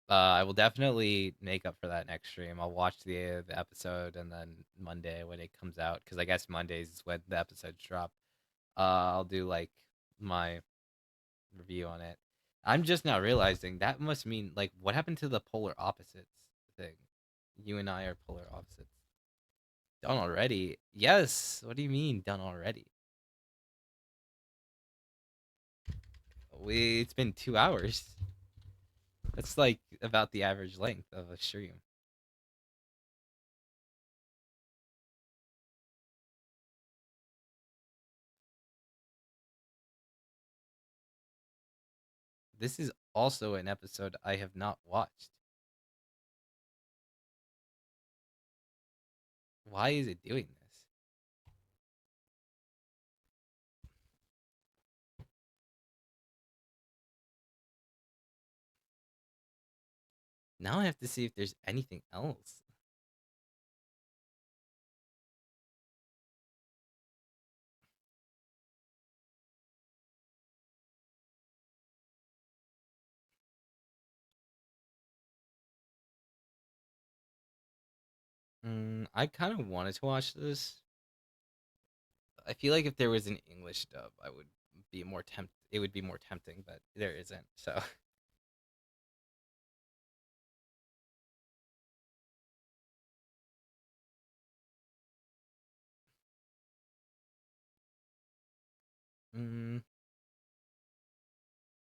I will definitely make up for that next stream. I'll watch the episode, and then Monday when it comes out, because I guess Mondays is when the episodes drop. I'll do like my review on it. I'm just now realizing that must mean like what happened to the polar opposites thing? You and I are polar opposites. Done already? Yes. What do you mean done already? It's been 2 hours. That's like about the average length of a stream. This is also an episode I have not watched. Why is it doing this? Now I have to see if there's anything else. I kind of wanted to watch this. I feel like if there was an English dub, I would be more it would be more tempting, but there isn't. So mm,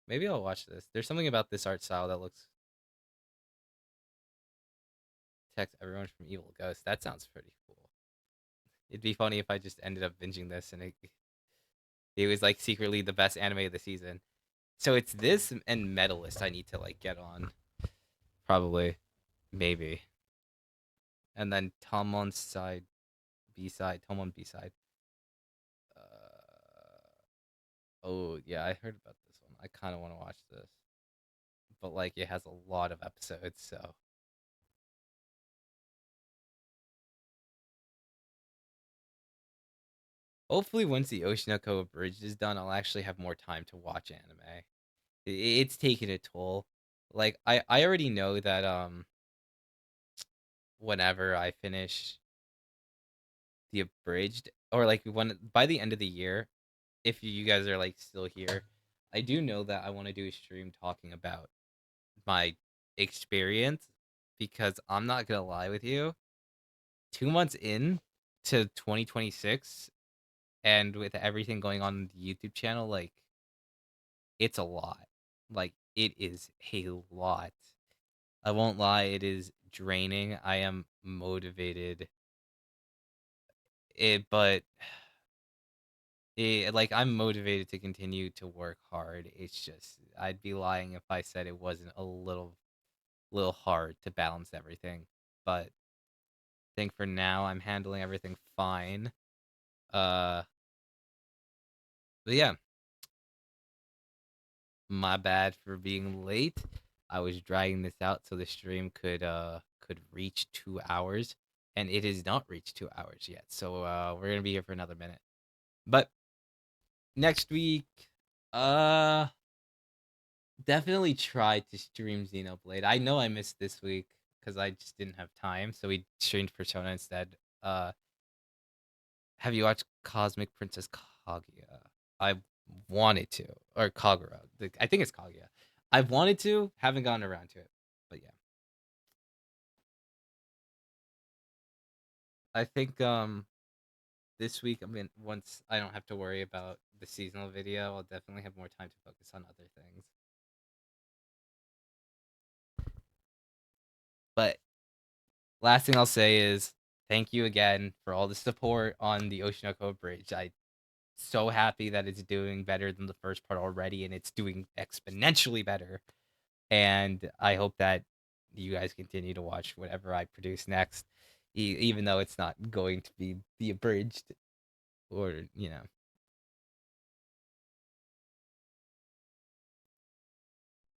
maybe I'll watch this. There's something about this art style that looks protect everyone from evil ghosts. That sounds pretty cool. It'd be funny if I just ended up binging this and it was like secretly the best anime of the season. So it's this and Medalist I need to like get on. Probably. Maybe. And then Tomon side B-side. Tomon B-side. Oh yeah, I heard about this one. I kinda wanna watch this. But like it has a lot of episodes, so hopefully once the Oshinoko Abridged is done, I'll actually have more time to watch anime. It's taking a toll. Like I already know that whenever I finish the Abridged, or like when by the end of the year, if you guys are like still here, I do know that I want to do a stream talking about my experience, because I'm not gonna lie with you, 2 months in to 2026, and with everything going on the YouTube channel, like, it's a lot. Like, it is a lot. I won't lie, it is draining. I am motivated. But like, I'm motivated to continue to work hard. It's just I'd be lying if I said it wasn't a little hard to balance everything. But I think for now I'm handling everything fine. Uh, but yeah, my bad for being late. I was dragging this out so the stream could reach 2 hours, and it has not reached 2 hours yet. So we're gonna be here for another minute. But next week, uh, definitely try to stream Xenoblade. I know I missed this week because I just didn't have time, so we streamed Persona instead. Have you watched Cosmic Princess Kaguya? I wanted to, or Kagura. I think it's Kaguya. I've wanted to, haven't gotten around to it, but yeah. I think this week once I don't have to worry about the seasonal video, I'll definitely have more time to focus on other things. But last thing I'll say is thank you again for all the support on the Oshinoko Bridge. I'm so happy that it's doing better than the first part already, and it's doing exponentially better. And I hope that you guys continue to watch whatever I produce next, even though it's not going to be the abridged, or